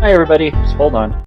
Hi, everybody. Just hold on.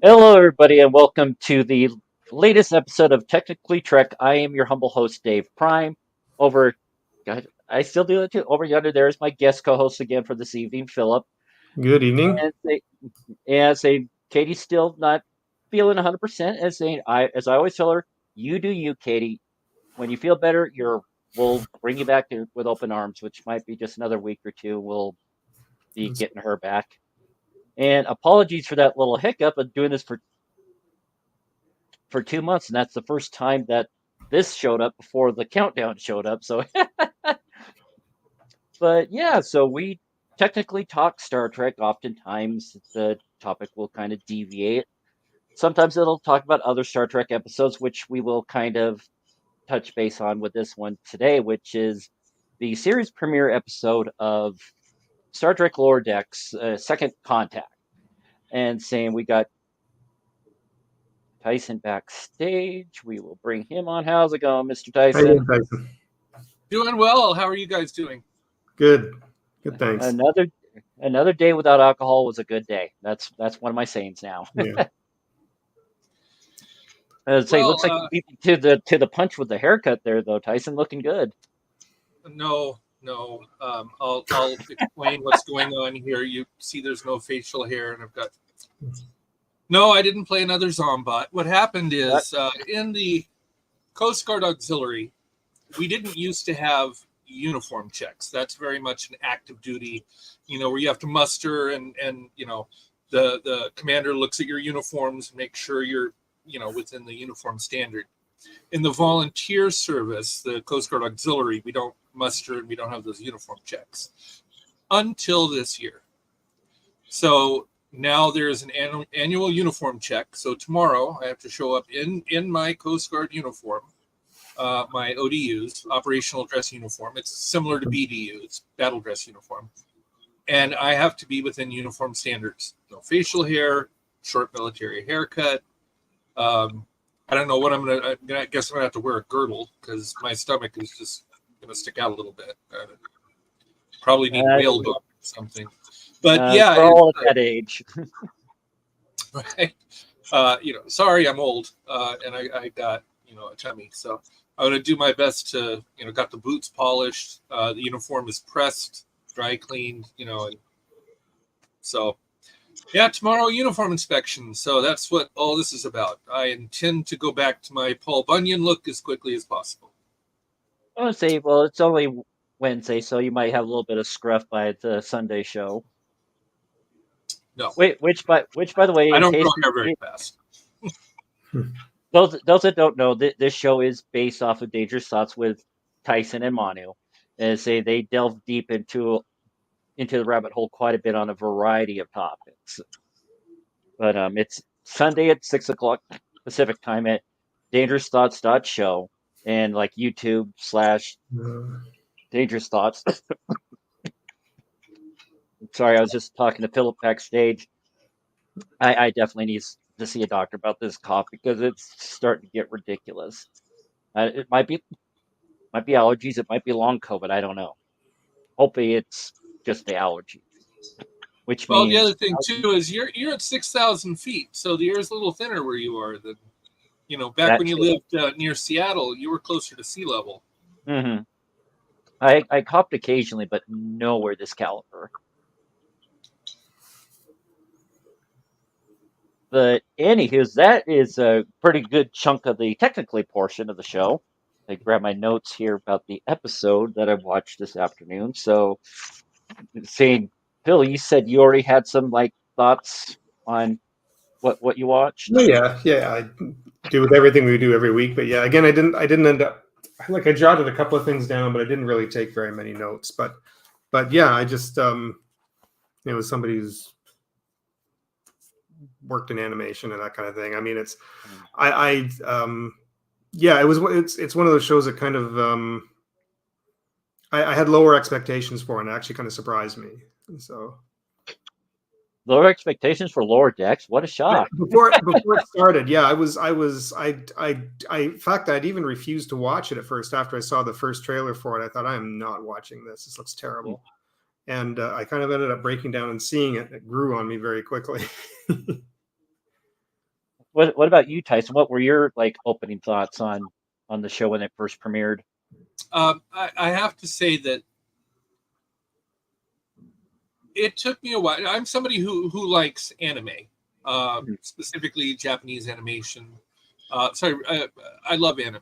Hello, everybody, and welcome to the latest episode of Technically Trek. I am your humble host, Dave Prime. Over, God, I still do it too. Over yonder, there is my guest co-host again for this evening, Philip. Good evening. And Katie's still not feeling 100%. As I always tell her, you do you, Katie. When you feel better, we'll bring you back with open arms, which might be just another week or two. We'll be getting her back. And apologies for that little hiccup of doing this for 2 months, and that's the first time that this showed up before the countdown showed up. So, but yeah, so we technically talk Star Trek. Oftentimes, the topic will kind of deviate. Sometimes it'll talk about other Star Trek episodes, which we will kind of touch base on with this one today, which is the series premiere episode of Star Trek Lower Decks, Second Contact. And saying we got Tyson backstage. We will bring him on. How's it going, Mr. How you Tyson? doing, Tyson? Doing well. How are you guys doing? Good. Good, thanks. Another day without alcohol was a good day. That's one of my sayings now. Yeah. Looks like you beat me to the punch with the haircut there, though. Tyson, looking good. No. I'll explain what's going on here. You see, there's no facial hair, and I've got. No, I didn't play another Zombot. What happened is in the Coast Guard Auxiliary, we didn't used to have uniform checks. That's very much an active duty, where you have to muster and the commander looks at your uniforms and make sure you're within the uniform standard. In the volunteer service, the Coast Guard Auxiliary, we don't muster and we don't have those uniform checks until this year. So now there's an annual uniform check. So tomorrow I have to show up in my Coast Guard uniform, my ODUs, operational dress uniform. It's similar to BDUs, battle dress uniform. And I have to be within uniform standards. No facial hair, short military haircut. I don't know what I guess I'm gonna have to wear a girdle because my stomach is just gonna stick out a little bit. Probably need whale dog or something. But yeah, we're all at that age. Right. Sorry, I'm old, and I got a tummy, so I'm gonna do my best to got the boots polished, the uniform is pressed, dry cleaned, and so. Yeah, tomorrow uniform inspection. So that's what all this is about. I intend to go back to my Paul Bunyan look as quickly as possible. I want to say, well, it's only Wednesday, so you might have a little bit of scruff by the Sunday show. No. Which by the way, I don't grow hair very fast. Those that don't know, this show is based off of Dangerous Thoughts with Tyson and Manu. And they delve deep into the rabbit hole quite a bit on a variety of topics. But it's Sunday at 6:00 Pacific time at Dangerous Thoughts show and like YouTube / Dangerous Thoughts. Sorry, I was just talking to Philip backstage. I definitely need to see a doctor about this cough because it's starting to get ridiculous. It might be allergies. It might be long COVID. I don't know. Hopefully, it's just the allergies. which Well, the means other thing too is you're at 6,000 feet, so the air is a little thinner where you are than back that when you too. lived near Seattle. You were closer to sea level. Hmm. I copped occasionally, but nowhere this caliber. But anywho, that is a pretty good chunk of the technically portion of the show. I grab my notes here about the episode that I watched this afternoon. So, saying, Phil, you said you already had some like thoughts on what you watched. Yeah. I do with everything we do every week, but yeah, again, I didn't end up like I jotted a couple of things down, but I didn't really take very many notes. But yeah, I just as somebody who's worked in animation and that kind of thing. I mean, yeah, it's one of those shows that kind of I had lower expectations for, and it actually kind of surprised me. So Lower expectations for Lower Decks. What a shock! before it started, yeah, in fact, I'd even refused to watch it at first after I saw the first trailer for it. I thought, I am not watching this. This looks terrible. And I kind of ended up breaking down and seeing it. It grew on me very quickly. What about you, Tyson? What were your like opening thoughts on the show when it first premiered? I have to say that it took me a while. I'm somebody who likes anime, specifically Japanese animation. I love anime.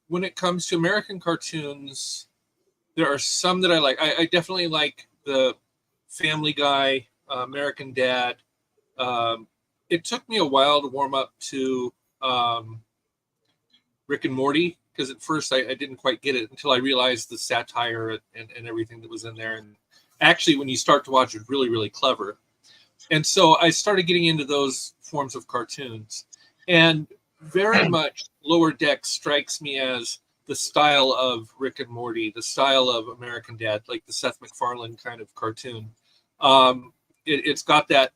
When it comes to American cartoons, there are some that I like. I definitely like the Family Guy, American Dad. It took me a while to warm up to Rick and Morty, because at first I didn't quite get it until I realized the satire and everything that was in there. And actually, when you start to watch it, really, really clever. And so I started getting into those forms of cartoons. And very much Lower Decks strikes me as the style of Rick and Morty, the style of American Dad, like the Seth MacFarlane kind of cartoon. It's got that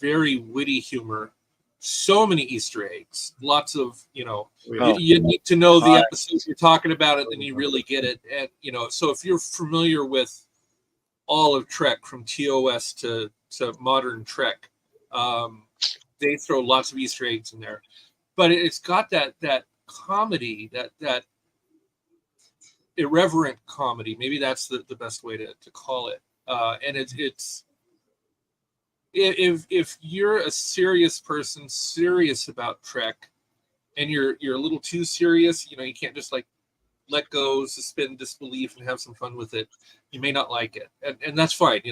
very witty humor, so many Easter eggs, lots of you need to know the episodes you're talking about it, then you really get it. And so if you're familiar with all of Trek from TOS to modern Trek, they throw lots of Easter eggs in there. But it's got that comedy, that irreverent comedy. Maybe that's the best way to call it. And it's if you're a serious person, serious about Trek, and you're a little too serious, you can't just like let go, suspend disbelief, and have some fun with it. You may not like it, and that's fine.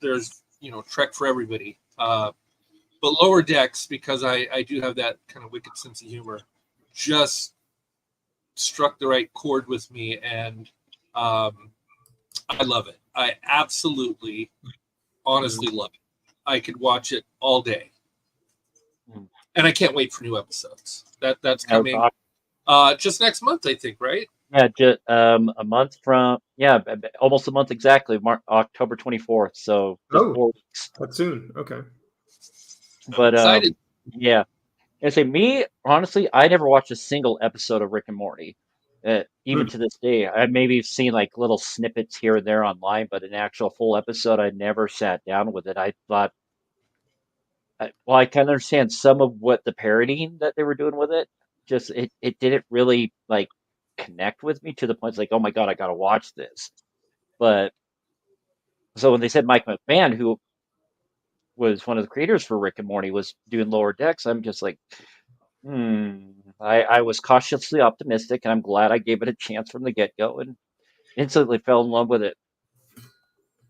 There's Trek for everybody. But Lower Decks, because I do have that kind of wicked sense of humor, just struck the right chord with me, and I love it. I absolutely, honestly love it. I could watch it all day, and I can't wait for new episodes. That's coming just next month, I think, right? Yeah, just a month from almost a month exactly, October 24th. So just 4 weeks. That's soon. Okay. But excited. Yeah, and say me honestly, I never watched a single episode of Rick and Morty. Even to this day, I maybe seen like little snippets here and there online, but an actual full episode, I never sat down with it. I thought, I can understand some of what the parodying that they were doing with it. Just it didn't really like connect with me to the point it's like, oh my god, I gotta watch this. But so when they said Mike McMahon, who was one of the creators for Rick and Morty, was doing Lower Decks, I'm just like, I was cautiously optimistic, and I'm glad I gave it a chance from the get go, and instantly fell in love with it.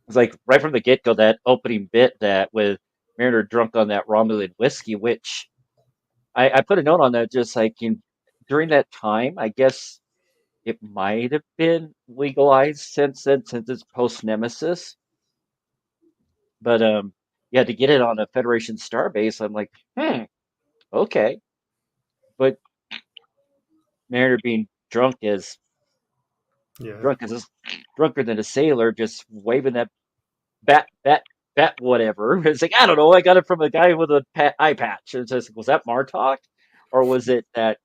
It's like right from the get go, that opening bit that with Mariner drunk on that Romulan whiskey, which I put a note on that, just like during that time, I guess it might have been legalized since then, since it's post Nemesis. But yeah, to get it on a Federation starbase, I'm like, okay. But Mariner being drunker than a sailor, just waving that bat whatever. It's like, I don't know. I got it from a guy with a eye patch. It's just, was that Martok, or was it that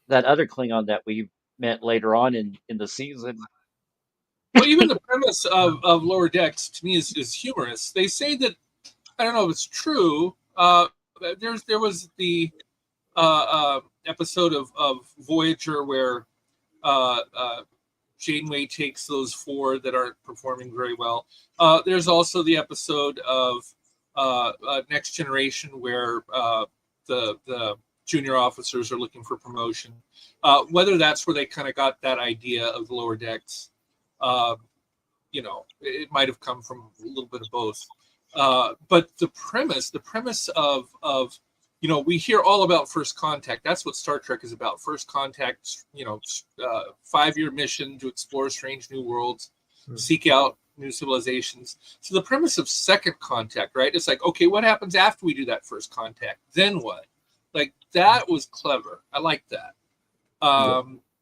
other Klingon that we met later on in the season? Well, even the premise of Lower Decks to me is humorous. They say that, I don't know if it's true. There was the episode of Voyager where Janeway takes those 4 that aren't performing very well. There's also the episode of Next Generation where the junior officers are looking for promotion. Whether that's where they kind of got that idea of the Lower Decks, it might have come from a little bit of both. But the premise of we hear all about First Contact. That's what Star Trek is about. First Contact, 5-year mission to explore strange new worlds, seek out new civilizations. So the premise of Second Contact, right? It's like, okay, what happens after we do that First Contact? Then what? Like, that was clever. I like that.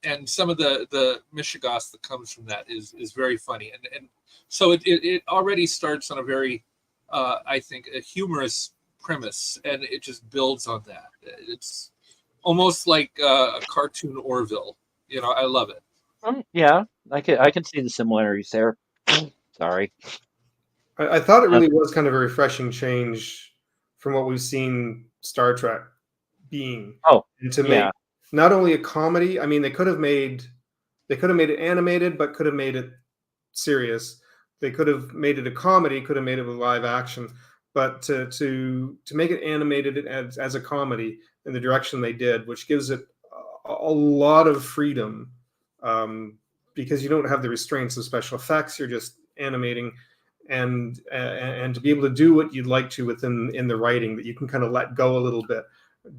And some of the mishigas that comes from that is very funny. And so it already starts on a very, I think, a humorous premise, and it just builds on that. It's almost like a cartoon Orville. I love it. Yeah, I can see the similarities there. Sorry. I thought it really was kind of a refreshing change from what we've seen Star Trek being. Oh, and to make not only a comedy. I mean, they could have made it animated, but could have made it serious. They could have made it a comedy, could have made it with live action. But to make it animated as a comedy in the direction they did, which gives it a lot of freedom, because you don't have the restraints of special effects. You're just animating, and to be able to do what you'd like to in the writing, that you can kind of let go a little bit,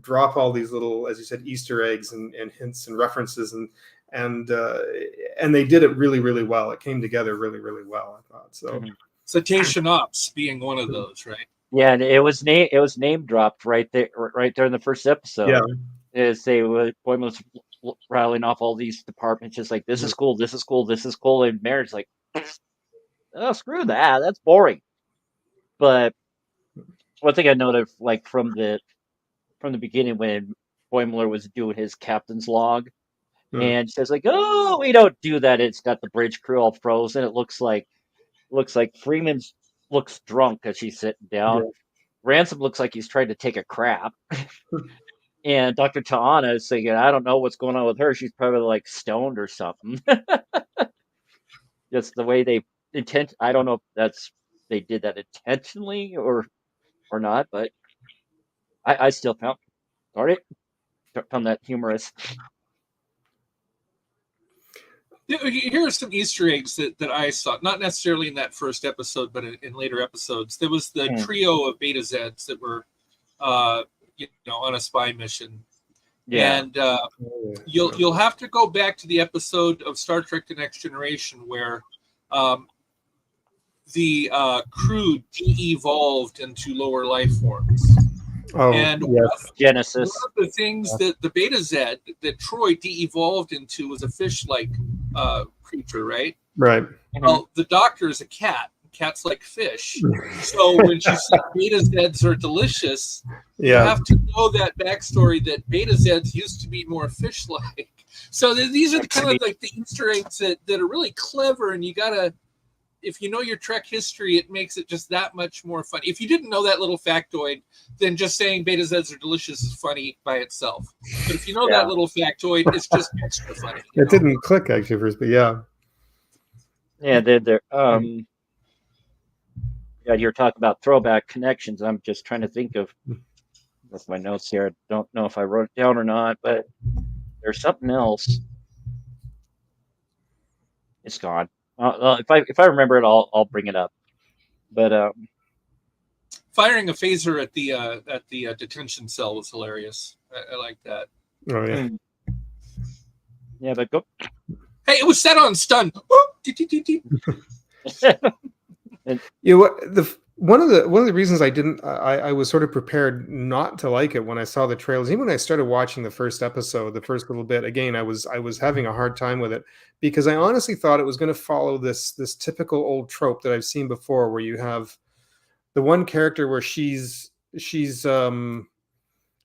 drop all these little, as you said, Easter eggs and hints and references, and they did it really, really well. It came together really, really well, I thought. So. Mhm. Citation Ops being one of those, right? Yeah, and it was name dropped right there in the first episode. Yeah. Is Boimler was rattling off all these departments, just like, this is cool, this is cool, this is cool, and Mary's like, oh, screw that, that's boring. But one thing I noted, like from the beginning, when Boimler was doing his captain's log, and says like, oh, we don't do that. It's got the bridge crew all frozen. It looks like Freeman looks drunk as she's sitting down. Yeah. Ransom looks like he's trying to take a crap. And Dr. Ta'ana is saying, I don't know what's going on with her. She's probably like stoned or something. Just the way they I don't know if they did that intentionally or not, but I still found that humorous. Here are some Easter eggs that I saw, not necessarily in that first episode, but in later episodes. There was the trio of Beta Zeds that were, on a spy mission. Yeah. And you'll have to go back to the episode of Star Trek: The Next Generation where the crew de-evolved into lower life forms. Oh, and yes. Genesis. One of the things that the Beta Zed that Troy de-evolved into was a fish-like creature, right? Right. Well, the Doctor is a cat. Cats like fish. So when she said Beta Zeds are delicious, you have to know that backstory that Beta Zeds used to be more fish-like. So these are kind of like the Easter eggs that are really clever, and you gotta, if you know your Trek history, it makes it just that much more fun. If you didn't know that little factoid, then just saying Beta Zeds are delicious is funny by itself. But if you know that little factoid, it's just extra funny. It didn't click actually first, but yeah. Yeah, they're yeah, you're talking about throwback connections. I'm just trying to think of, with my notes here. I don't know if I wrote it down or not, but there's something else. It's gone. If I remember it, I'll bring it up. But firing a phaser at the detention cell was hilarious. I like that. Oh yeah. Yeah, but go. Hey, it was set on stun. And you know what? One of the reasons I was sort of prepared not to like it when I saw the trailers. Even when I started watching the first episode, the first little bit, again, I was having a hard time with it because I honestly thought it was going to follow this typical old trope that I've seen before, where you have the one character where she's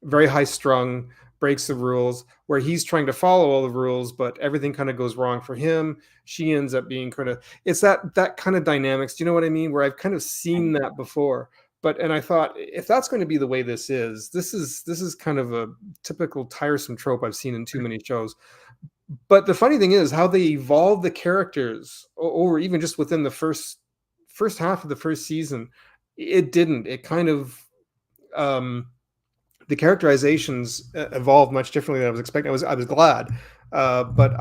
very high strung, breaks the rules, where he's trying to follow all the rules, but everything kind of goes wrong for him. She ends up being kind of, it's that kind of dynamics. Do you know what I mean? Where I've kind of seen that before. And I thought, if that's going to be the way this is kind of a typical tiresome trope I've seen in too many shows. But the funny thing is how they evolve the characters over even just within the first half of the first season. It didn't. It kind of the characterizations evolved much differently than I was expecting. I was glad, but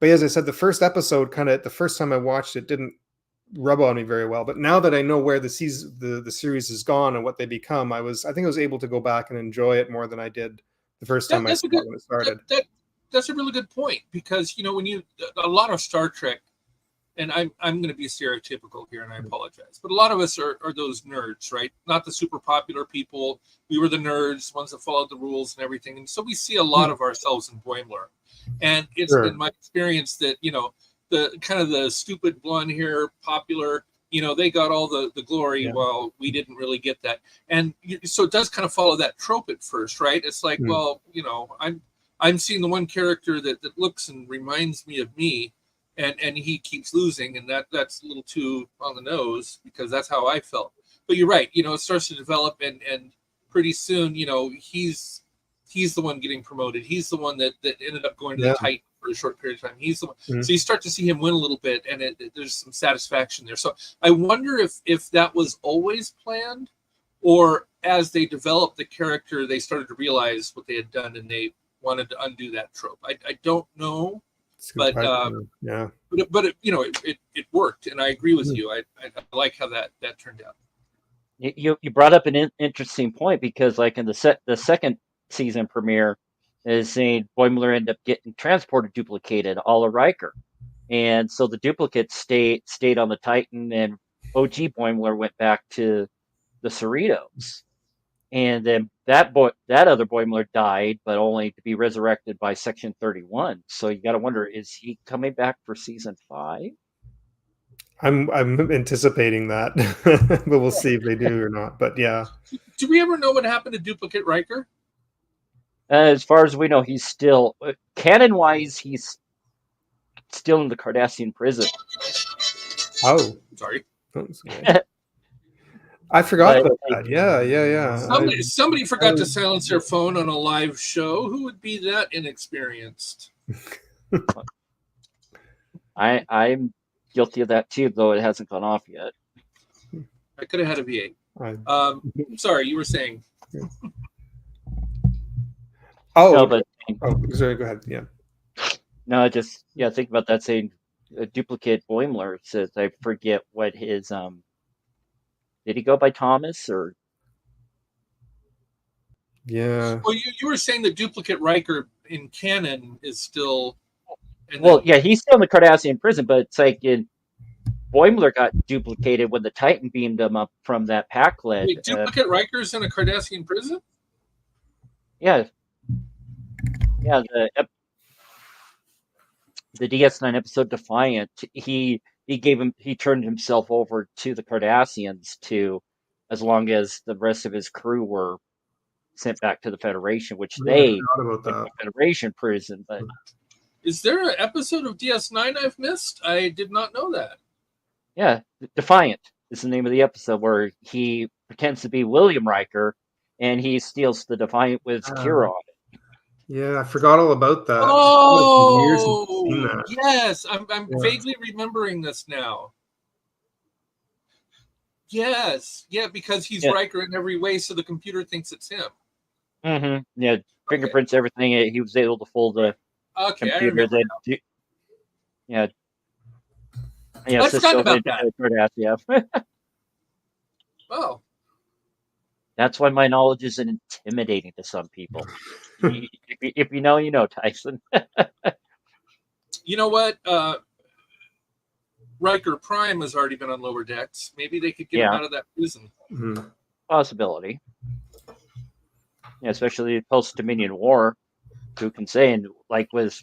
but as I said, the first episode the first time I watched it didn't rub on me very well. But now that I know where the series has gone and what they become, I think I was able to go back and enjoy it more than I did the first time I saw it when it started. That's a really good point, because when a lot of Star Trek, and I'm going to be stereotypical here, and I apologize, but a lot of us are those nerds, right? Not the super popular people. We were the nerds, ones that followed the rules and everything, and so we see a lot of ourselves in Boimler. And it's been my experience that the kind of the stupid blonde hair popular, they got all the glory while we didn't really get that. And so it does kind of follow that trope at first, right? It's like, well, I'm seeing the one character that looks and reminds me of me, and he keeps losing, and that's a little too on the nose, because that's how I felt. But you're right, it starts to develop, and pretty soon, he's the one getting promoted. He's the one that ended up going to the Titan for a short period of time. He's the one. So you start to see him win a little bit, and there's some satisfaction there. So I wonder if that was always planned, or as they developed the character, they started to realize what they had done, and they wanted to undo that trope. I don't know. But it worked, and I agree with you. I like how that turned out. You brought up an interesting point, because like in the second season premiere is saying Boimler ended up getting transported duplicated, a la Riker, and so the duplicates stayed on the Titan, and OG Boimler went back to the Cerritos. And then that other Boimler died, but only to be resurrected by Section 31. So you got to wonder, is he coming back for season 5? I'm anticipating that, but we'll see if they do or not. But yeah. Do we ever know what happened to Duplicate Riker? As far as we know, he's still canon-wise, he's still in the Cardassian prison. Oh, sorry. I forgot about that. Yeah. Somebody forgot to silence their phone on a live show. Who would be that inexperienced? I'm guilty of that too, though it hasn't gone off yet. I could have had a V8. Sorry, you were saying. Sorry, go ahead. Yeah. No, just think about that, saying a duplicate Boimler says, I forget what his did he go by Thomas or? Yeah. Well, you were saying the duplicate Riker in canon is still. He's still in the Cardassian prison, but it's like Boimler got duplicated when the Titan beamed him up from that Pac-Led. Wait, duplicate Riker's in a Cardassian prison? Yeah. Yeah, the DS9 episode Defiant, he turned himself over to the Cardassians as long as the rest of his crew were sent back to the Federation, which they went to Federation prison. But is there an episode of DS9 I've missed? I did not know that. Yeah, Defiant is the name of the episode, where he pretends to be William Riker, and he steals the Defiant with Kira on it. Yeah, I forgot all about that. Oh, yes. I'm vaguely remembering this now. Yes. Yeah, because he's Riker in every way, so the computer thinks it's him. Mm-hmm. Yeah, fingerprints, everything. He was able to fool the computer. Yeah, I forgot about that. Yeah. Oh. That's why my knowledge is intimidating to some people. If you know, you know, Tyson. You know what? Riker Prime has already been on lower decks. Maybe they could get him out of that prison. Mm-hmm. Possibility. Yeah, especially post-Dominion War. Who can say? And like with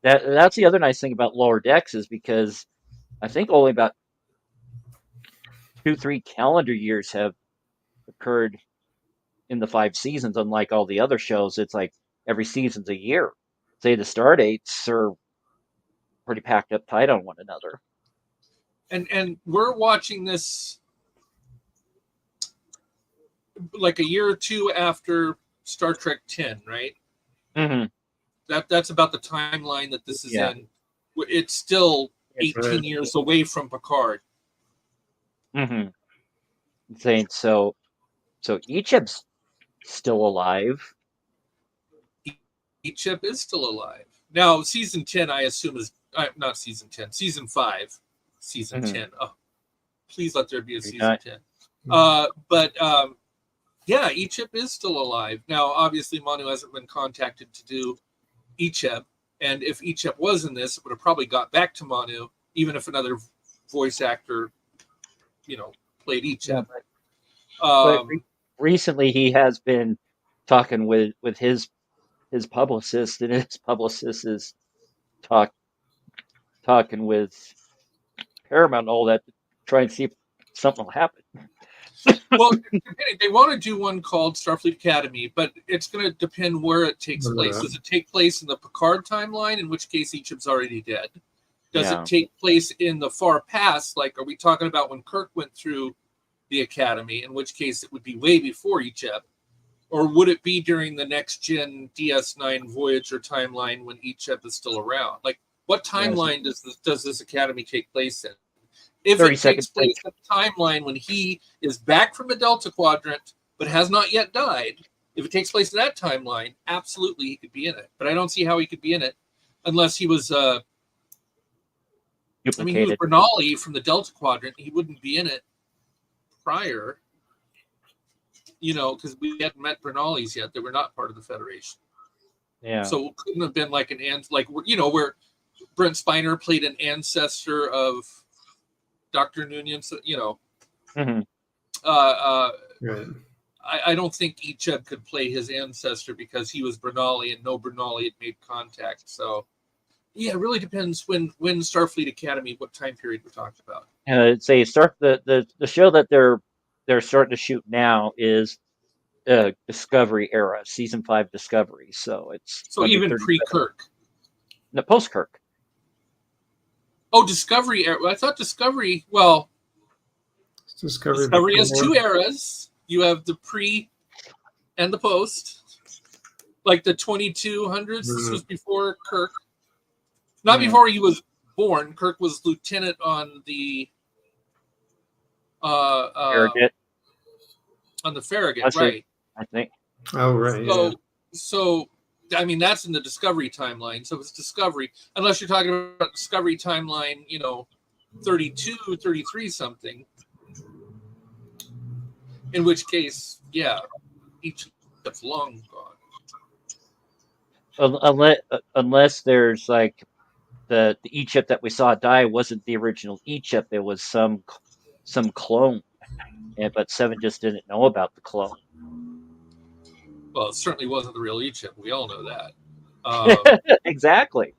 that's the other nice thing about lower decks, is because I think only about 2-3 calendar years have occurred in the 5 seasons. Unlike all the other shows, it's like every season's a year. Say the star dates are pretty packed up tight on one another. And we're watching this like a year or two after Star Trek 10, right? Mm-hmm. That's about the timeline that this is Yeah. in. It's still That's 18 right. years away from Picard. Mm-hmm. Saying so Icheb's still alive. Icheb is still alive. Now, season 10, I assume, is not season 10, season 5, season Mhm. 10. Oh, please let there be a You're season not- 10. But yeah, Icheb is still alive. Now, obviously, Manu hasn't been contacted to do Icheb. And if Icheb was in this, it would have probably got back to Manu, even if another voice actor, played Icheb. But recently he has been talking with his publicist, and his publicist is talking with Paramount and all that to try and see if something will happen. Well, they want to do one called Starfleet Academy, but it's going to depend where it takes place. Does it take place in the Picard timeline, in which case Icheb's already dead? Does Yeah. it take place in the far past? Like, are we talking about when Kirk went through the Academy, in which case it would be way before Icheb? Or would it be during the next gen DS9 Voyager timeline when Icheb is still around? Like, what timeline does this Academy take place in? If 30 it takes seconds. place in the timeline when he is back from the Delta Quadrant but has not yet died, if it takes place in that timeline, absolutely he could be in it. But I don't see how he could be in it unless he was. He was Duplicated. Bernali from the Delta Quadrant. He wouldn't be in it prior, because we hadn't met Bernalis yet. They were not part of the Federation. Yeah. So it couldn't have been like where Brent Spiner played an ancestor of Dr. Noonien, Mhm. Right. I don't think Icheb could play his ancestor because he was Bernali and no Bernali had made contact. So, yeah, it really depends when Starfleet Academy, what time period we're talking about. Say the show that they're starting to shoot now is Discovery era, season 5 Discovery. So it's So even pre-Kirk. No, post Kirk. Oh, Discovery era. I thought Discovery. Well, Discovery has 2 eras. You have the pre and the post. Like the 2200s. This was before Kirk. Not before he was born. Kirk was lieutenant on the Farragut. On the Farragut, right? I think. Oh, right. So I mean, that's in the Discovery timeline. So it's Discovery, unless you're talking about Discovery timeline, 32, 33 something. In which case, yeah, each that's long gone. Unless there's like the Icheb that we saw die wasn't the original Icheb, it was some clone. But Seven just didn't know about the clone. Well, it certainly wasn't the real Icheb. We all know that. Exactly.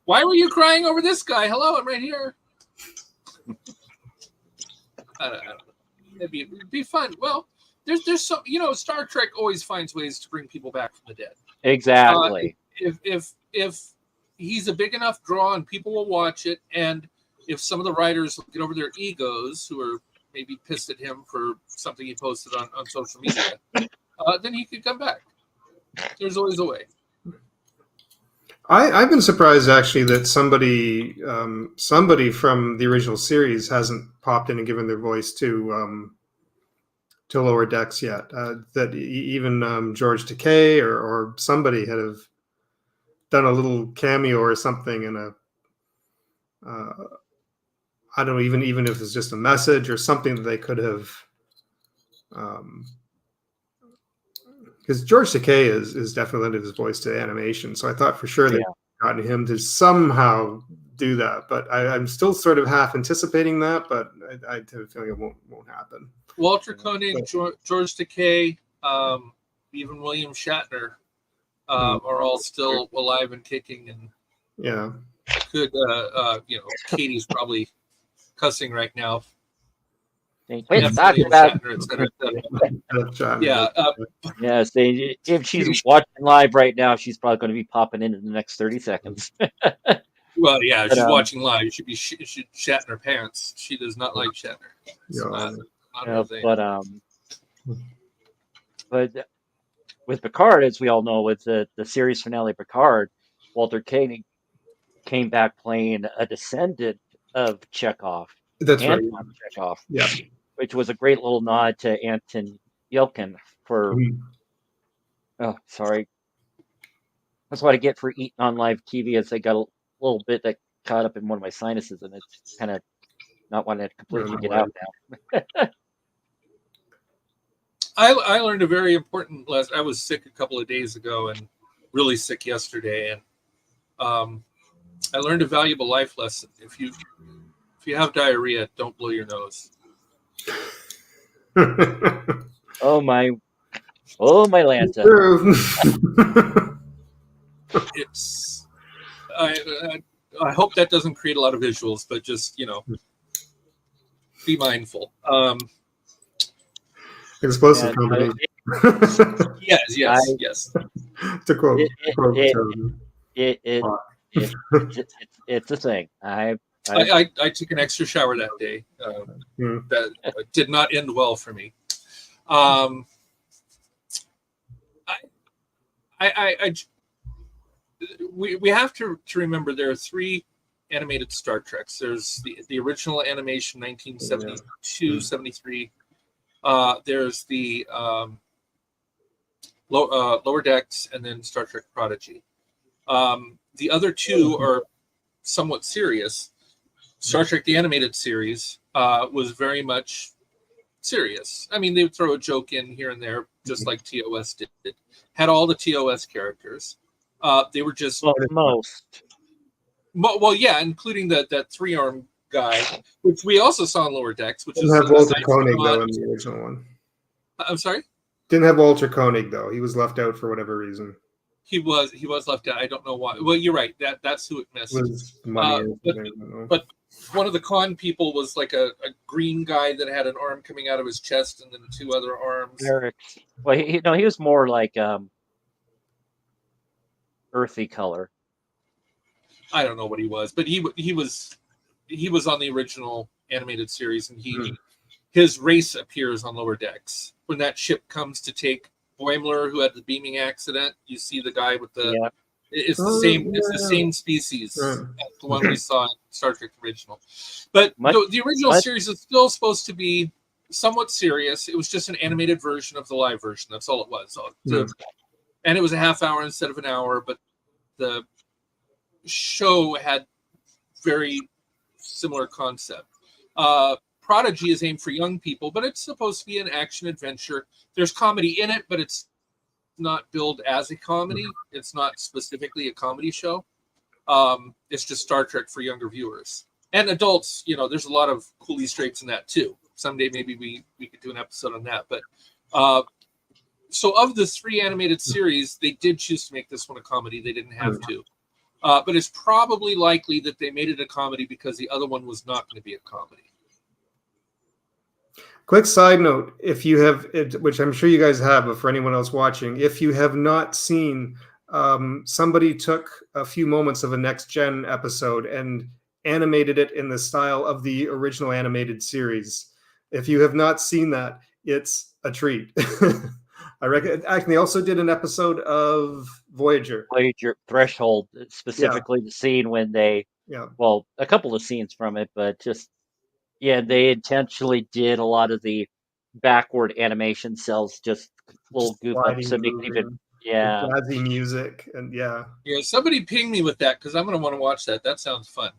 Why were you crying over this guy? Hello, I'm right here. I don't know. It'd be fun. Well, there's some, Star Trek always finds ways to bring people back from the dead. Exactly. If he's a big enough draw and people will watch it, and if some of the writers get over their egos, who are maybe pissed at him for something he posted on social media, then he could come back. There's always a way. I've been surprised actually that somebody from the original series hasn't popped in and given their voice to Lower Decks yet. That even George Takei or somebody had have done a little cameo or something in a I don't know, even if it's just a message or something that they could have. Because George Takei is definitely lended his voice to animation, so I thought for sure they'd gotten him to somehow do that. But I'm still sort of half anticipating that, but I have a feeling it won't happen. Walter Koenig, George Takei, even William Shatner are all still alive and kicking, and could Katie's probably cussing right now. Quit Definitely talking about. Shatner, et cetera, et cetera. Yeah. Yeah, if she's watching live right now, she's probably going to be popping in the next 30 seconds. Well, yeah, if But, she's watching live. You should be Shatner pants. She does not like Shatner. It's not her thing. But with Picard, as we all know, with the series finale Picard, Walter Koenig came back playing a descendant of Chekhov, That's right. Anton Chekhov, Yeah. which was a great little nod to Anton Yelkin for. Oh, sorry. That's what I get for eating on live TV. Is I got a little bit that caught up in one of my sinuses, and it's kind of not wanting to completely get out now. I learned a very important lesson. I was sick a couple of days ago and really sick yesterday, and I learned a valuable life lesson. If you have diarrhea, don't blow your nose. Oh my Lanta. It's I hope that doesn't create a lot of visuals, but just be mindful. Explosive combination. Yes. To quote, it's a thing. I took an extra shower that day. That did not end well for me. We have to remember there are 3 animated Star Treks. There's the original animation 1972, 73. There's the Lower Decks, and then Star Trek Prodigy. The other 2 are somewhat serious. Star Trek the Animated Series was very much serious. I mean, they would throw a joke in here and there, just like TOS did. Had all the TOS characters. They were just most. Well, yeah, including that 3-arm guy, which we also saw in Lower Decks, which didn't have Walter Koenig though in the original one. I'm sorry? Didn't have Walter Koenig though. He was left out for whatever reason. He was left out. I don't know why. Well, you're right. That's who it missed. But one of the con people was like a green guy that had an arm coming out of his chest and then 2 other arms. Eric. Well, he was more like earthy color. I don't know what he was, but he was on the original animated series, and his race appears on Lower Decks when that ship comes to take Boimler, who had the beaming accident. You see the guy with the. Yeah. It's the same species as the one we saw in Star Trek original, but the original series is still supposed to be somewhat serious. It was just an animated version of the live version. That's all it was. And it was a half hour instead of an hour, but the show had very similar concept. Prodigy is aimed for young people, but it's supposed to be an action adventure. There's comedy in it, but it's not billed as a comedy. It's not specifically a comedy show. It's just Star Trek for younger viewers and adults. There's a lot of cool Easter eggs in that too. Someday maybe we could do an episode on that. But so of the 3 animated series, they did choose to make this one a comedy. They didn't have to. But it's probably likely that they made it a comedy because the other one was not going to be a comedy. Quick side note, if you have, which I'm sure you guys have, but for anyone else watching, if you have not seen, somebody took a few moments of a Next Gen episode and animated it in the style of the original animated series. If you have not seen that, it's a treat. I reckon. Actually, they also did an episode of Voyager Threshold, specifically the scene when they, well, a couple of scenes from it, but just, they intentionally did a lot of the backward animation cells, just little goof ups to make it even, jazzy music, and somebody ping me with that because I'm going to want to watch that. That sounds fun.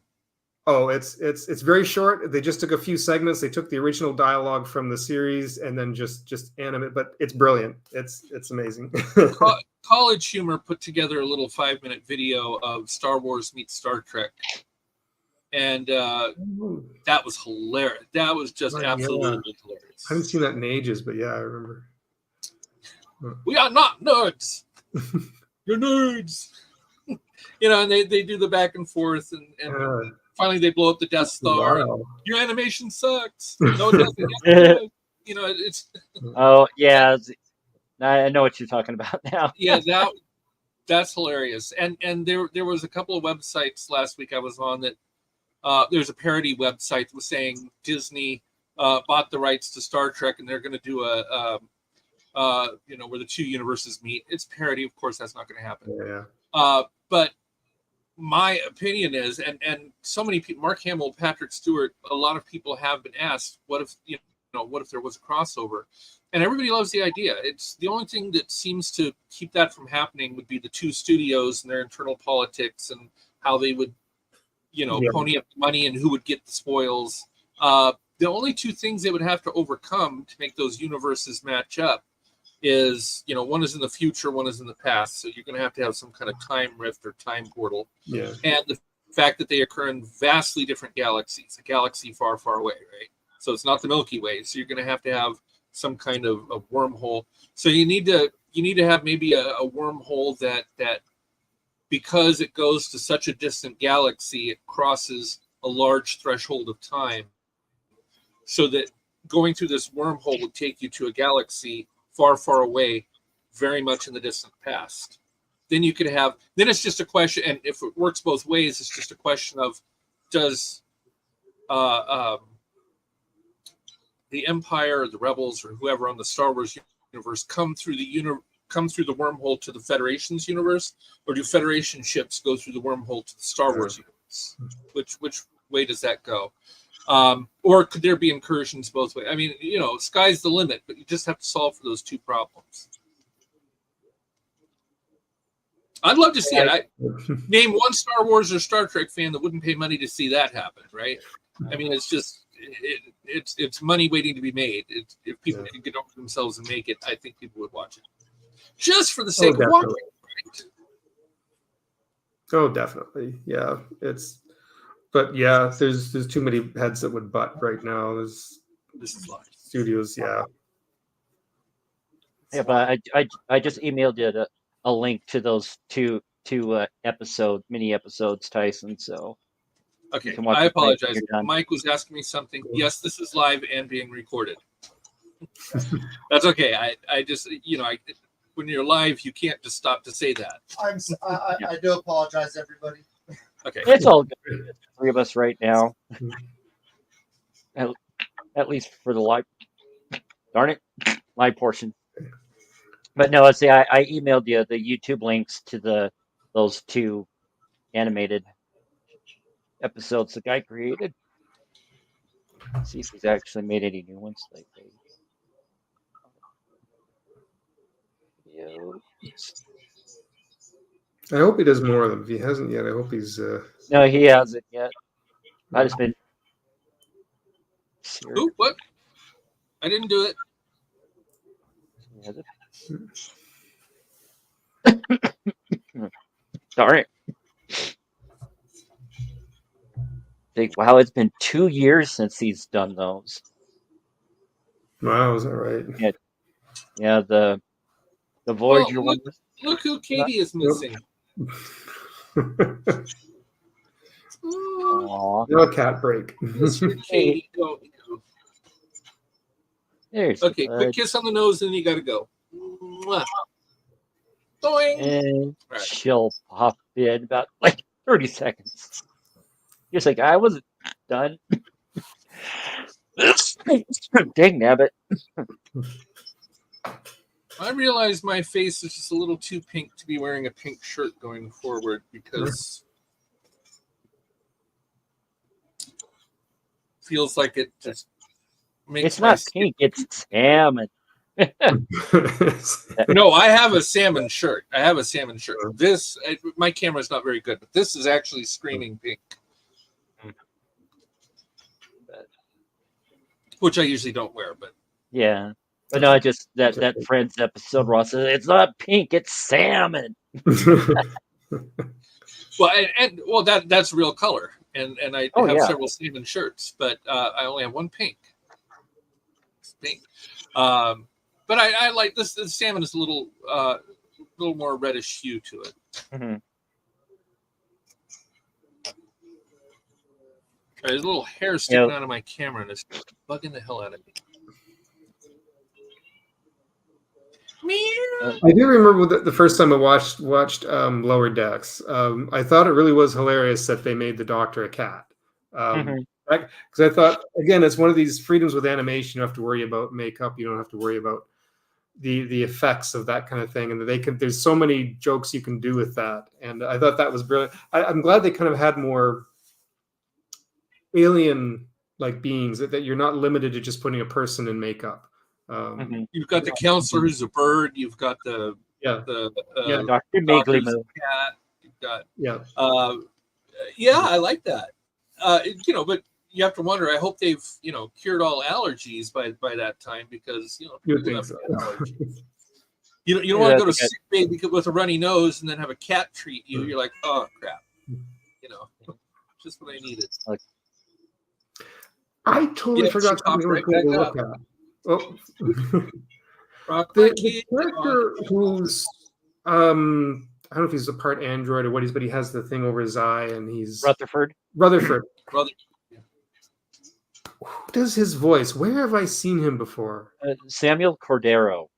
Oh, it's very short. They just took a few segments. They took the original dialogue from the series and then just animate, but it's brilliant. It's amazing. College Humor put together a little 5-minute video of Star Wars meets Star Trek, and that was hilarious. That was just absolutely hilarious. I haven't seen that in ages, but I remember. We are not nerds. You're nerds. And they do the back and forth, and finally they blow up the Death Star. Wow. And, your animation sucks. No, it doesn't. Yes, it does. It's Oh yeah, I know what you're talking about now. yeah, that's hilarious. And there was a couple of websites last week I was on that there's a parody website that was saying Disney bought the rights to Star Trek and they're going to do a where the two universes meet. It's parody, of course, that's not going to happen. Yeah. But my opinion is, and so many people, Mark Hamill, Patrick Stewart, a lot of people have been asked, what if what if there was a crossover? And everybody loves the idea. It's the only thing that seems to keep that from happening would be the two studios and their internal politics and how they would, pony up the money and who would get the spoils. The only two things they would have to overcome to make those universes match up is, one is in the future, one is in the past. So you're going to have some kind of time rift or time portal. Yeah. And the fact that they occur in vastly different galaxies, a galaxy far, far away, right? So it's not the Milky Way. So you're going to have some kind of wormhole. So you need to have maybe a wormhole that because it goes to such a distant galaxy, it crosses a large threshold of time. So that going through this wormhole would take you to a galaxy far, far away, very much in the distant past. Then you could then it's just a question, and if it works both ways, it's just a question of, does the Empire or the Rebels or whoever on the Star Wars universe come through the wormhole to the Federation's universe, or do Federation ships go through the wormhole to the Star Wars universe? Which way does that go? Or could there be incursions both ways? I mean, sky's the limit, but you just have to solve for those two problems. I'd love to see it. Name one Star Wars or Star Trek fan that wouldn't pay money to see that happen, right? I mean, it's just it's money waiting to be made. If people could get over themselves and make it, I think people would watch it just for the sake of watching. Right? Oh, definitely. Yeah, but yeah, there's too many heads that would butt right now. This is live. Studios, yeah. Yeah, but I just emailed you a link to those two mini episodes, Tyson. So okay, I apologize. Mike was asking me something. Yes, this is live and being recorded. That's okay. I just when you're live, you can't just stop to say that. I do apologize, everybody. Okay, it's all good. It's the three of us right now, at least for the live. Darn it, live portion. But no, I emailed you the YouTube links to those two animated episodes the guy created. Let's see if he's actually made any new ones lately. I hope he does more of them. If he hasn't yet, I hope he's. No, he hasn't yet. I just been. Ooh, what? I didn't do it. Darn it. Wow, it's been 2 years since he's done those. Wow, is that right? Yeah, the Voyager one. Look who Katie is missing. Aww. No cat break. Katie, go. There's okay, quick kiss on the nose, and you gotta go. Mwah. And she'll pop in about 30 seconds. Just like I wasn't done. Dang nabbit. I realized my face is just a little too pink to be wearing a pink shirt going forward because feels like it just makes it's not pink, it's salmon. No, I have a salmon shirt. This, my camera's not very good, but this is actually screaming pink. Which I usually don't wear, but yeah. But no, I just that Friends episode, Ross says it's not pink, it's salmon. Well, that's real color, and I have several salmon shirts, but I only have one pink. It's pink. But I like this. The salmon is a little more reddish hue to it. Mm-hmm. There's a little hair sticking out of my camera, and it's bugging the hell out of me. I do remember the first time I watched Lower Decks. I thought it really was hilarious that they made the Doctor a cat. Because I thought, again, it's one of these freedoms with animation. You don't have to worry about makeup. You don't have to worry about the effects of that kind of thing. And there's so many jokes you can do with that. And I thought that was brilliant. I'm glad they kind of had more alien-like beings, that you're not limited to just putting a person in makeup. You've got the counselor who's a bird. You've got the Dr. doctor's Magley. cat. You've got yeah. I like that. But you have to wonder. I hope they've cured all allergies by that time, because You people think have so. allergies. You don't want to go to sick bay with a runny nose and then have a cat treat you. You're like, oh crap, just what I needed. I totally forgot something right cool to back look at. Oh. the character who's I don't know if he's a part android or what but he has the thing over his eye, and he's Rutherford. Brother. Who does his voice? Where have I seen him before? Samuel Cordero.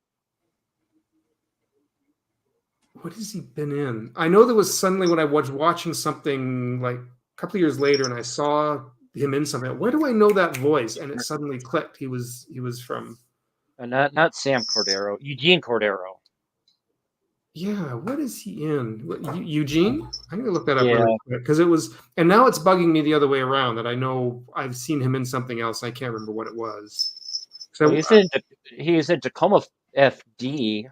What has he been in? I know there was suddenly when I was watching something like a couple of years later, and I saw him in something. Where do I know that voice? And it suddenly clicked. He was from. Not Sam Cordero. Eugene Cordero. Yeah, what is he in? Eugene? I'm gonna look that up Yeah. really quick, because it was, and now it's bugging me the other way around, that I know I've seen him in something else. I can't remember what it was. So He's in Tacoma FD.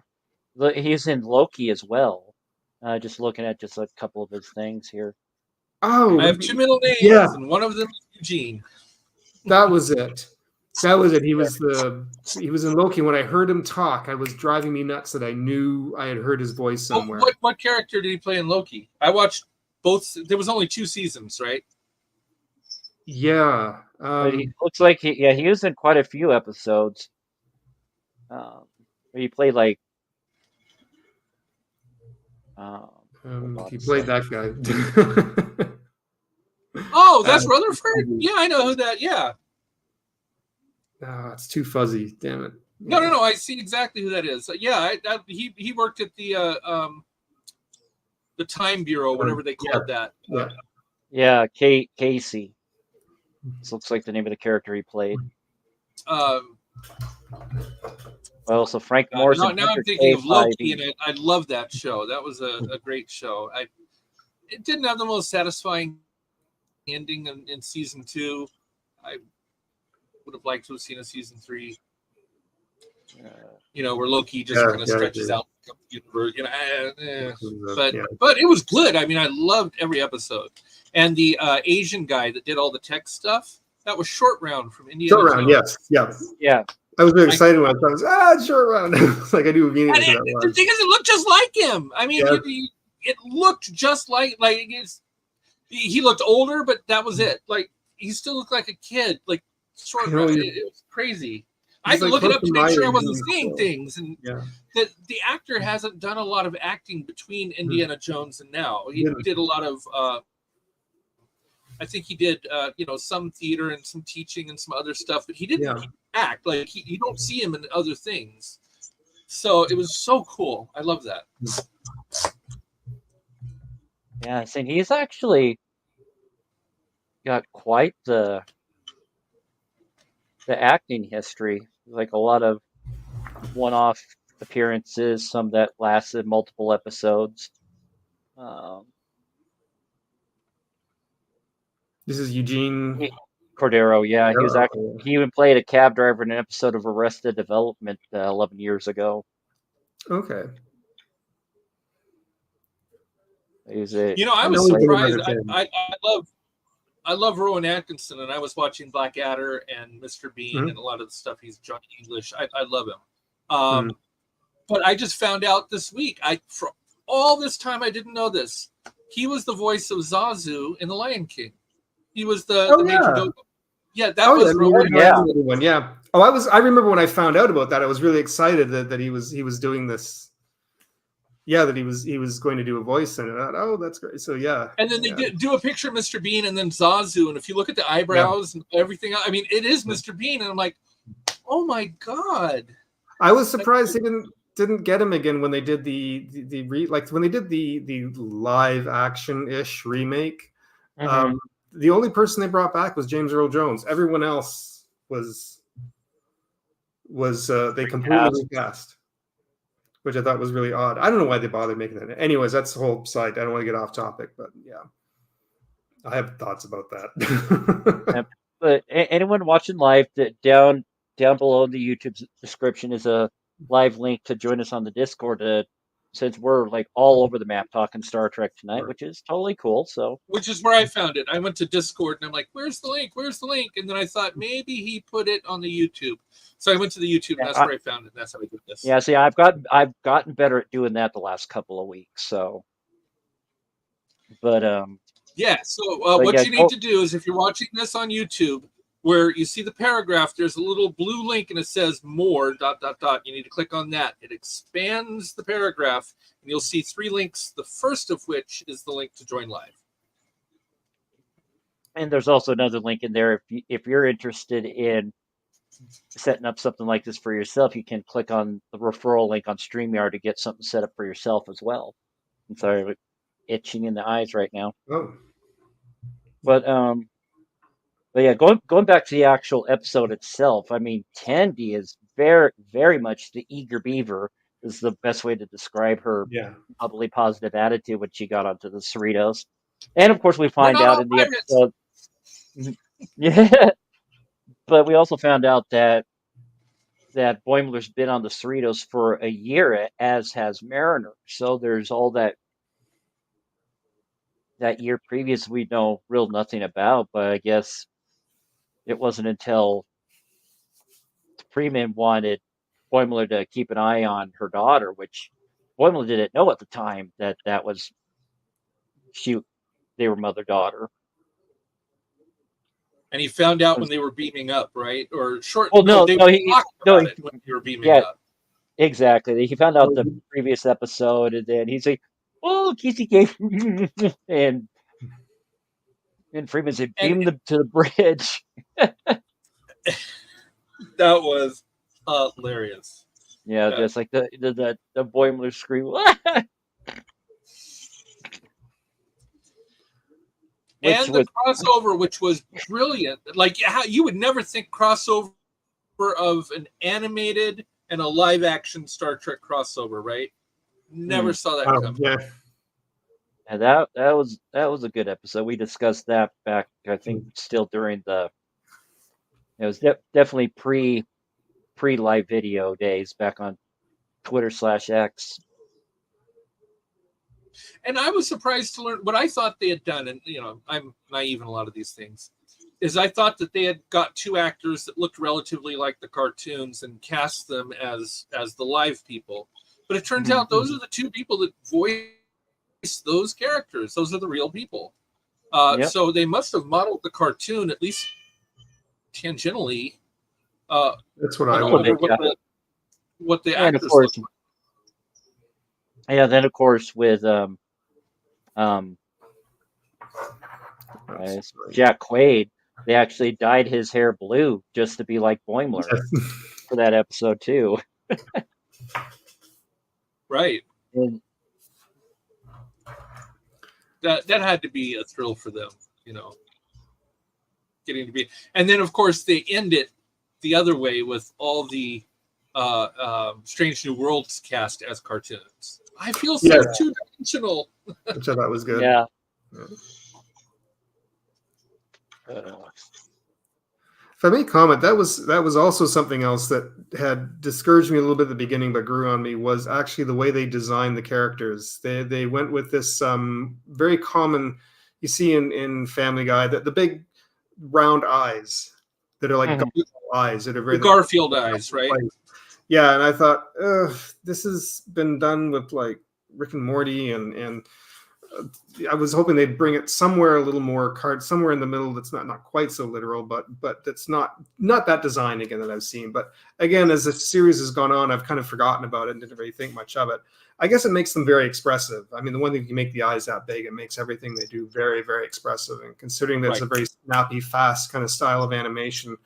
He's in Loki as well. Just looking at just a couple of his things here. Oh, I have two middle names, and one of them is Eugene. That was it. That was it. He was in Loki. When I heard him talk, I was driving me nuts that I knew I had heard his voice somewhere. What character did he play in Loki? I watched both. There was only 2 seasons, right? Yeah. But he looks like he was in quite a few episodes. He played like. He played that guy. Oh, that's Rutherford? Yeah, I know who that. Yeah. It's too fuzzy. Damn it. No. I see exactly who that is. Yeah, he worked at the Time Bureau, whatever they called that. Yeah, Casey. This looks like the name of the character he played. Well, so Frank Morrison. Now I'm thinking of Loki, and I love that show. That was a great show. It didn't have the most satisfying ending in season 2. I would have liked to have seen a season 3. Where Loki just kind of stretches out the universe. But it was good. I mean, I loved every episode. And the Asian guy that did all the tech stuff, that was Short Round from Indiana Short Round, Jones. yes. Yeah. I was really excited when I thought it was, Short Round. Like I knew immediately who that was. The thing is, it looked just like him. I mean, it looked just like he looked older, but that was it. Like he still looked like a kid. Like Short Round, it was crazy. I had to look it up to make sure I wasn't seeing things, and that the actor hasn't done a lot of acting between Indiana Jones and now. He did a lot of. I think he did, some theater and some teaching and some other stuff, but he didn't act. Like you don't see him in other things. So it was so cool. I love that. Yeah, and he's actually got quite the acting history. Like a lot of one-off appearances, some that lasted multiple episodes. This is Eugene Cordero. Yeah, he even played a cab driver in an episode of Arrested Development 11 years ago. Okay. I was surprised. I love Rowan Atkinson, and I was watching Blackadder and Mr. Bean and a lot of the stuff. He's Johnny English. I love him. But I just found out this week. For all this time, I didn't know this. He was the voice of Zazu in The Lion King. He was the major dogo. Yeah, that was Rowan. Yeah. Oh, I remember when I found out about that. I was really excited that he was doing this. that he was going to do a voice in it. Oh, that's great. So yeah. And then they do a picture of Mr. Bean and then Zazu, and if you look at the eyebrows and everything, I mean, it is Mr. Bean, and I'm like, oh my god. I was surprised they didn't get him again when they did when they did the live action ish remake. The only person they brought back was James Earl Jones. Everyone else was they completely recast, which I thought was really odd. I don't know why they bothered making that. Anyways, that's the whole side. I don't want to get off topic, but yeah, I have thoughts about that. But anyone watching live, down below in the YouTube description is a live link to join us on the Discord. Since we're like all over the map talking Star Trek tonight, which is totally cool. So, which is where I found it. I went to Discord and I'm like, "Where's the link? Where's the link?" And then I thought maybe he put it on the YouTube. So I went to the YouTube, and that's where I found it. That's how I did this. Yeah, see, I've gotten better at doing that the last couple of weeks. So, but yeah. So what you need to do is, if you're watching this on YouTube, where you see the paragraph, there's a little blue link and it says more ... You need to click on that. It expands the paragraph and you'll see 3 links, the first of which is the link to join live. And there's also another link in there. If you're interested in setting up something like this for yourself, you can click on the referral link on StreamYard to get something set up for yourself as well. I'm sorry, I'm itching in the eyes right now. Oh. But yeah, going back to the actual episode itself, I mean, Tandy is very, very much the eager beaver is the best way to describe her bubbly positive attitude when she got onto the Cerritos. And of course we find out in the episode. Yeah. But we also found out that Boimler's been on the Cerritos for a year, as has Mariner. So there's all that year previous we know real nothing about, but I guess it wasn't until Freeman wanted Boimler to keep an eye on her daughter, which Boimler didn't know at the time that was they were mother-daughter. And he found out when they were beaming up, right? Or short. Well, no, he when they were beaming up. Exactly. He found out the previous episode, and then he's like, "Oh, kissy cake," and Freeman said, "Beam them to the bridge." That was hilarious. Yeah, just like the Boimler scream. And the crossover, which was brilliant. Like, you would never think crossover of an animated and a live action Star Trek crossover, right? Never saw that coming. Yeah. And that was a good episode. We discussed that back, I think, still during it was definitely pre live video days back on Twitter/X. And I was surprised to learn what I thought they had done, and I'm naive in a lot of these things, is I thought that they had got 2 actors that looked relatively like the cartoons and cast them as the live people. But it turns out those are the 2 people that voice those characters. Those are the real people. So they must have modeled the cartoon at least tangentially. That's what I would. What the actors look like. Yeah, then of course with Jack Quaid, they actually dyed his hair blue just to be like Boimler for that episode too. Right. And that had to be a thrill for them, getting to be. And then of course they end it the other way with all the Strange New Worlds cast as cartoons. I feel so two-dimensional. Which I thought was good. Yeah. If I may comment, that was also something else that had discouraged me a little bit at the beginning, but grew on me, was actually the way they designed the characters. They went with this very common, you see in Family Guy, that the big round eyes that are like Garfield eyes that are very Garfield eyes, right? Yeah, and I thought, this has been done with like Rick and Morty and I was hoping they'd bring it somewhere a little more somewhere in the middle that's not quite so literal, but that's not that design again that I've seen. But again, as the series has gone on, I've kind of forgotten about it and didn't really think much of it. I guess it makes them very expressive. I mean, the one thing you make the eyes that big, it makes everything they do very, very expressive. And considering that it's a very snappy, fast kind of style of animation,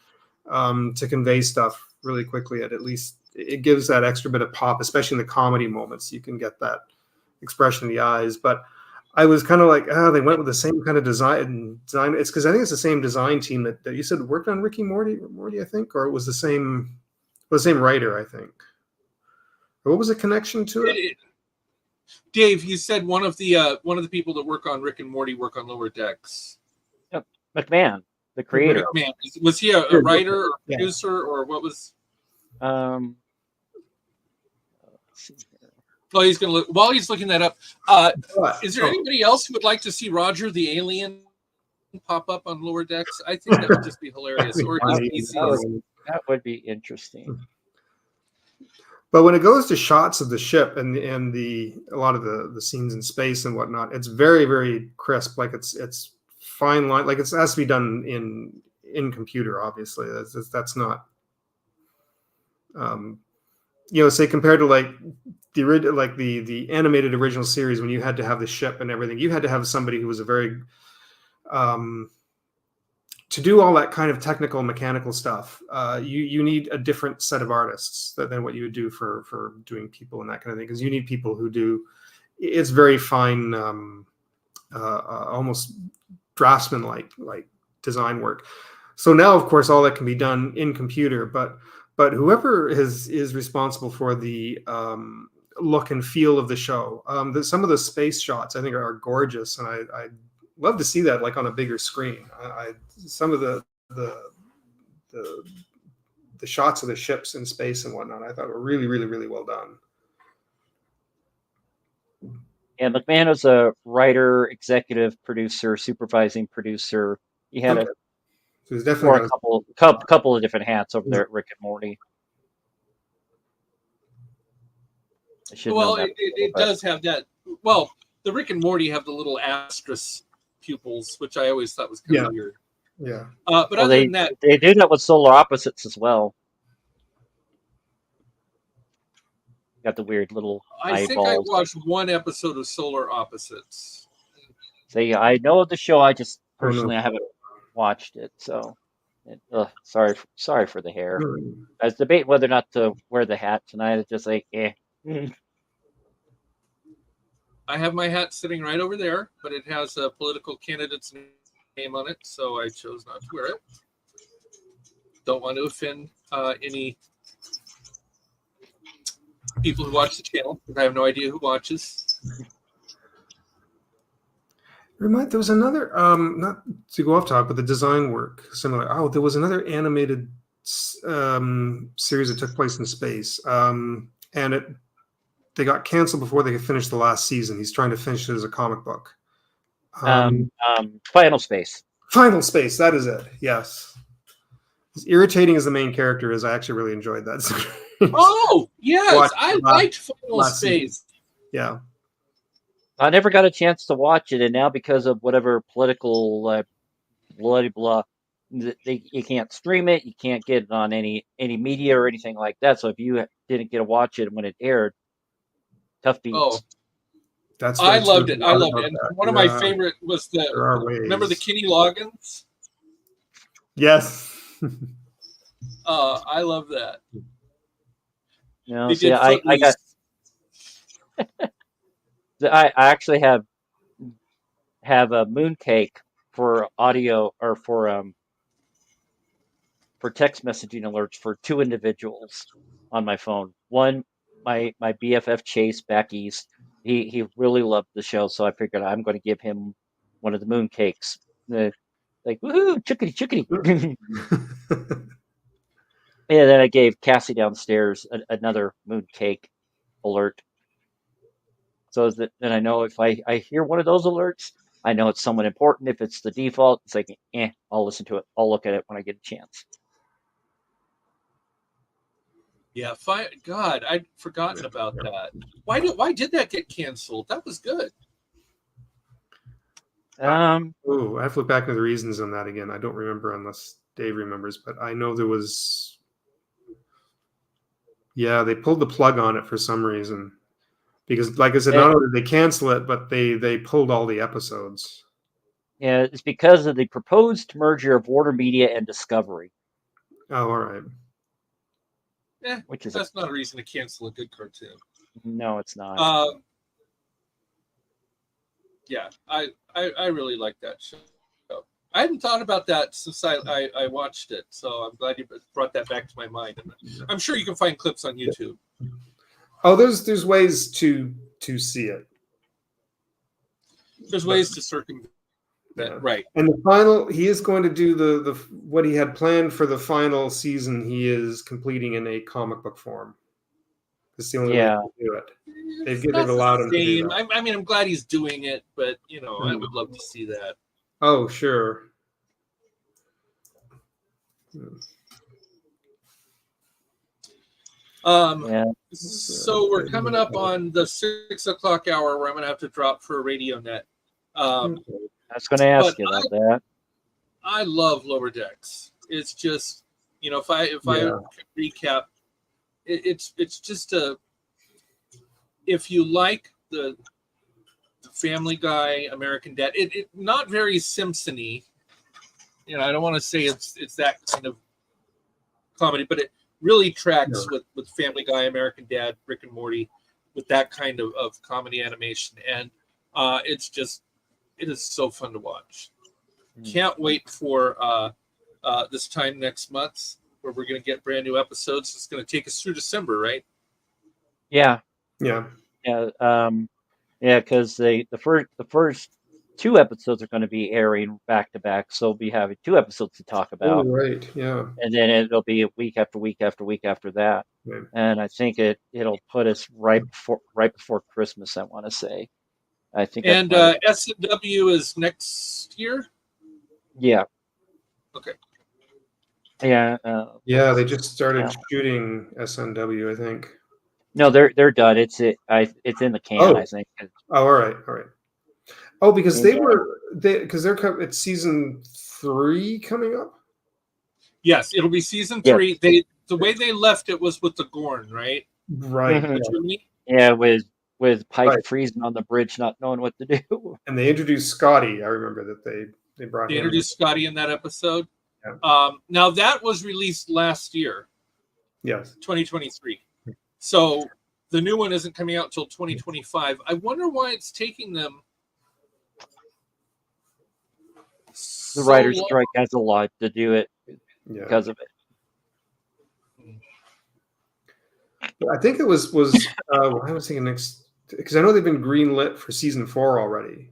to convey stuff really quickly, at least it gives that extra bit of pop, especially in the comedy moments. You can get that expression in the eyes. But I was kind of like, they went with the same kind of design. It's because I think it's the same design team that you said worked on Rick and Morty, I think, or it was the same writer, I think. What was the connection to it? Dave, you said one of the people that work on Rick and Morty work on Lower Decks. Yep. McMahon, the creator. McMahon. Was he a writer or producer or what was? Let's see here. Well, he's gonna look while he's looking that up. Is there anybody else who would like to see Roger the Alien pop up on Lower Decks? I think that would just be hilarious. Or that would be interesting. But when it goes to shots of the ship and a lot of the scenes in space and whatnot, it's very, very crisp. Like it's fine line. Like it has to be done in computer. Obviously, that's not. Say compared to like the animated original series, when you had to have the ship and everything, you had to have somebody who was a very to do all that kind of technical mechanical stuff, you need a different set of artists than what you would do for doing people and that kind of thing, because you need people who do it's very fine, almost draftsman like design work. So now, of course, all that can be done in computer, but whoever is responsible for the look and feel of the show, some of the space shots I think are gorgeous, and I love to see that like on a bigger screen. Some of the shots of the ships in space and whatnot, I thought were really, really, really well done. Yeah, McMahon was a writer, executive producer, supervising producer. He had a couple of different hats over there at Rick and Morty. Well, it does have that. Well, the Rick and Morty have the little asterisk pupils, which I always thought was kind of weird. Yeah. But other than that, they do that with Solar Opposites as well. Got the weird little eyeballs. think I watched one episode of Solar Opposites. So yeah, I know of the show. I just personally I haven't watched it. So sorry for the hair. I was debating whether or not to wear the hat tonight. It's just like I have my hat sitting right over there, but it has a political candidate's name on it, so I chose not to wear it. Don't want to offend any people who watch the channel, because I have no idea who watches. There was another, not to go off topic, but the design work similar. Oh, there was another animated series that took place in space, and they got canceled before they could finish the last season. He's trying to finish it as a comic book. Final Space. Final Space, that is it. Yes. As irritating as the main character is, I actually really enjoyed that series. Oh, yes. I liked Final Space. Season. Yeah. I never got a chance to watch it, and now because of whatever political blah, you can't stream it, you can't get it on any media or anything like that. So if you didn't get to watch it when it aired, tough beats. Oh, I loved it. And one of my favorite was remember the Kenny Loggins? Yes. I love that. See, I got. I actually have a mooncake for audio or for text messaging alerts for two individuals on my phone. One, my BFF Chase back east. He really loved the show, so I figured I'm going to give him one of the mooncakes. Like woohoo, chickadee. And then I gave Cassie downstairs another mooncake alert. So then I know if I hear one of those alerts, I know it's someone important. If it's the default, it's like, I'll listen to it. I'll look at it when I get a chance. Yeah, God, I'd forgotten about that. Why did that get canceled? That was good. I have to look back into the reasons on that again. I don't remember unless Dave remembers, but I know there was. Yeah, they pulled the plug on it for some reason because, like I said, not only did they cancel it, but they pulled all the episodes. Yeah, it's because of the proposed merger of Warner Media and Discovery. Oh, all right. Which is that's not a reason to cancel a good cartoon. No, it's not. Yeah, I really like that show. I hadn't thought about that since I watched it, so I'm glad you brought that back to my mind. And I'm sure you can find clips on YouTube. Oh, there's ways to see it. There's ways to circumvent that, right? And the final, he is going to do the what he had planned for the final season. He is completing in a comic book form. It's the only way to do it. They've allowed him to do that. I mean, I'm glad he's doing it, but I would love to see that. Oh, sure. So we're coming up on the 6 o'clock hour where I'm going to have to drop for a radio net. I was going to ask you about that. I love Lower Decks. It's just, if I recap, it's just if you like the Family Guy, American Dad, it not very Simpson-y. I don't want to say it's that kind of comedy, but it really tracks with Family Guy, American Dad, Rick and Morty, with that kind of comedy animation. And it is so fun to watch. Can't wait for this time next month where we're going to get brand new episodes. It's going to take us through December, right? Yeah. Yeah. Because the first 2 episodes are going to be airing back to back, so we'll be having 2 episodes to talk about. Oh, right, yeah. And then it'll be a week after week after week after that. Right. And I think it'll put us right before Christmas, I want to say. I think. And SW is next year? Yeah. Okay. Yeah. They just started shooting SNW, I think. No, they're done. It's in the can, I think. Oh, all right. Oh, because it's season 3 coming up. Yes, it'll be season 3. The way they left it was with the Gorn, right? Right. Mm-hmm. Yeah, with Pike freezing on the bridge, not knowing what to do. And they introduced Scotty. I remember that they brought. They introduced Scotty in that episode. Yeah. Now that was released last year. Yes. 2023. So the new one isn't coming out until 2025. I wonder why it's taking them. The writer's strike has a lot to do it because of it. I think it was I was thinking next, because I know they've been greenlit for season 4 already.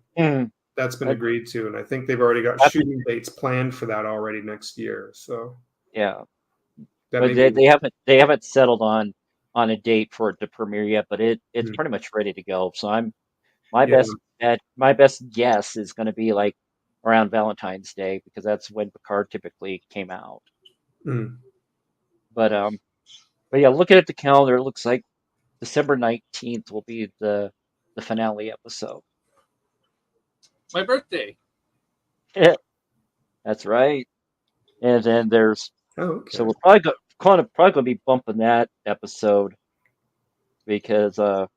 That's been agreed to, and I think they've already got shooting dates planned for that already next year. So but they haven't settled on a date for it to premiere yet, but it's pretty much ready to go. So my best guess is going to be like around Valentine's Day, because that's when Picard typically came out. But yeah, looking at the calendar, it looks like December 19th will be the finale episode. My birthday. That's right. And then there's so we're probably going to be bumping that episode because the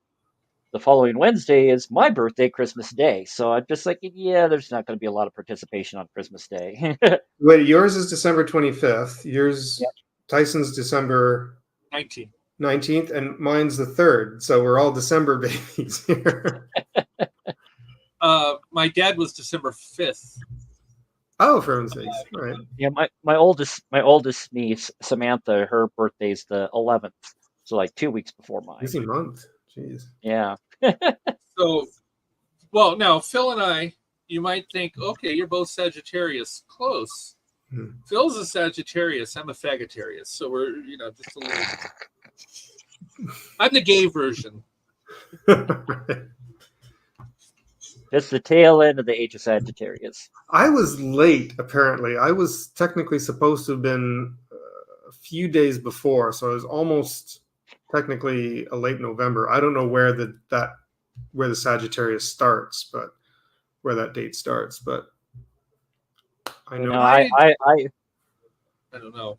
following Wednesday is my birthday, Christmas Day. So I'm just like, there's not going to be a lot of participation on Christmas Day. Wait, yours is December 25th. Yours, Tyson's December 19th, and mine's the 3rd. So we're all December babies here. My dad was December 5th. Oh, for heaven's sakes! All right. Yeah, my oldest niece, Samantha, her birthday's the 11th, so like 2 weeks before mine. Busy month. Jeez. Yeah. So, well, now Phil and I, you might think, okay, you're both Sagittarius. Close. Phil's a Sagittarius. I'm a Faggitarius. So we're, just a little. I'm the gay version. It's the tail end of the age of Sagittarius. I was late, apparently. I was technically supposed to have been a few days before, so I was almost technically a late November. I don't know where the Sagittarius starts, but that date starts, but I know. No, I don't know.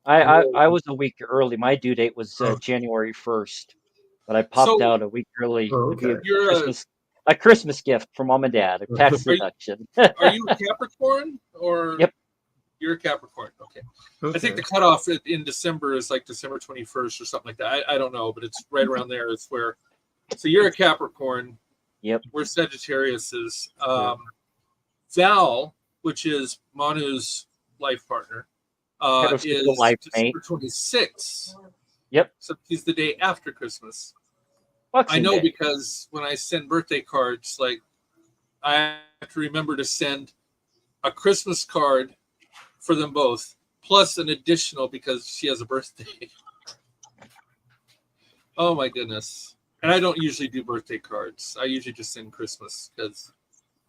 I was a week early. My due date was January 1st, but I popped So out a week early to be you're a Christmas gift from mom and dad, a tax Are you- deduction. are you a Capricorn or? Yep. You're a Capricorn. Okay. Okay. I think the cutoff in December is like December 21st or something like that. I don't know, but it's right around there. It's where. So you're a Capricorn. Yep. We're Sagittariuses. Val, which is Manu's life partner, is life mate. December 26th. Yep. So he's the day after Christmas. Boxing I know Day. because when I send birthday cards, like I have to remember to send a Christmas card for them both, plus an additional because she has a birthday. Oh my goodness. And I don't usually do birthday cards. I usually just send Christmas because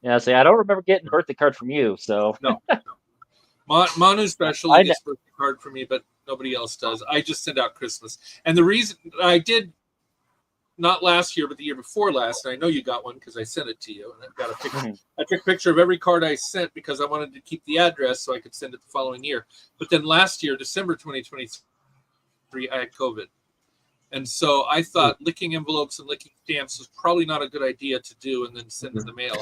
Yeah, I don't remember getting a birthday card from you, so no. Manu specially gets a birthday card for me, but nobody else does. I just send out Christmas. And the reason I did not last year, but the year before last, and I know you got one because I sent it to you, and I've got a picture. Mm-hmm. I took a picture of every card I sent because I wanted to keep the address so I could send it the following year. But then last year, December 2023, I had COVID. And so I thought licking envelopes and licking stamps was probably not a good idea to do and then send in the mail.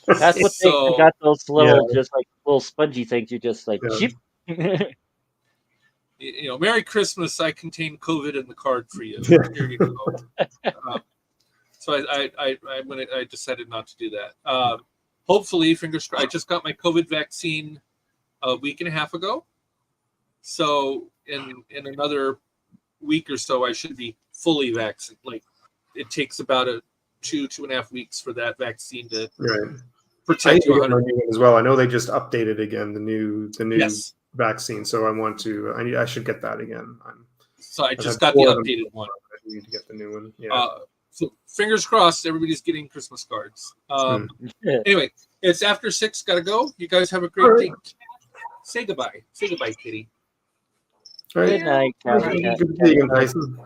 that's what So- they got those little just like little spongy things. You just like Yeah. chip. You know, Merry Christmas, I contain COVID in the card for you. Yeah. Here you go. So I decided not to do that. Hopefully, fingers crossed. I just got my COVID vaccine a week and a half ago. So in another week or so, I should be fully vaccinated. Like it takes about 2.5 weeks for that vaccine to Right. I protect you need to get my 100%. new one as well. I know they just updated again the new Yes. vaccine, so I should get that again. So I I've just had got the 4 of them. updated one. I need to get the new one. Yeah. So fingers crossed, everybody's getting Christmas cards. Anyway, it's after 6. Gotta go. You guys have a great All right. day. Say goodbye. Say goodbye, Kitty. All right. Good night, Callie. Good to see you, Tyson.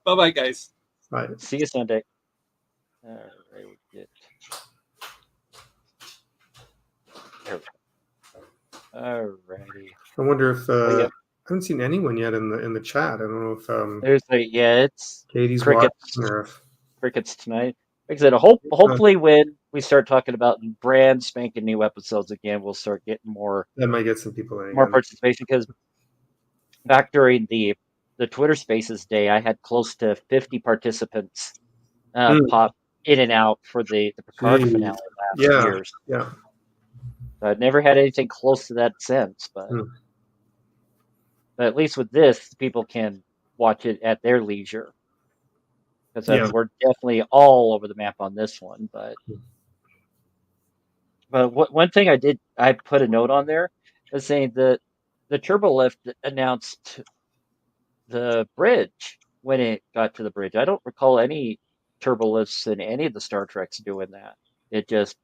Bye, bye, guys. Bye. See you Sunday. All right, we get. There we go. All righty. I wonder if yeah. I haven't seen anyone yet in the chat. I don't know if There's it's Katie's crickets. watching or if crickets tonight. Like I said, hopefully when we start talking about brand spanking new episodes again, we'll start getting more that might get some people in. more again. participation. Because back during the Twitter Spaces day, I had close to 50 participants pop in and out for the Picard Jeez. finale last Yeah. year. Yeah. So I'd never had anything close to that since, but at least with this, people can watch it at their leisure. Because we're definitely all over the map on this one, but one thing I put a note on there is saying that the Turbolift announced the bridge when it got to the bridge. I don't recall any Turbolifts in any of the Star Treks doing that. It just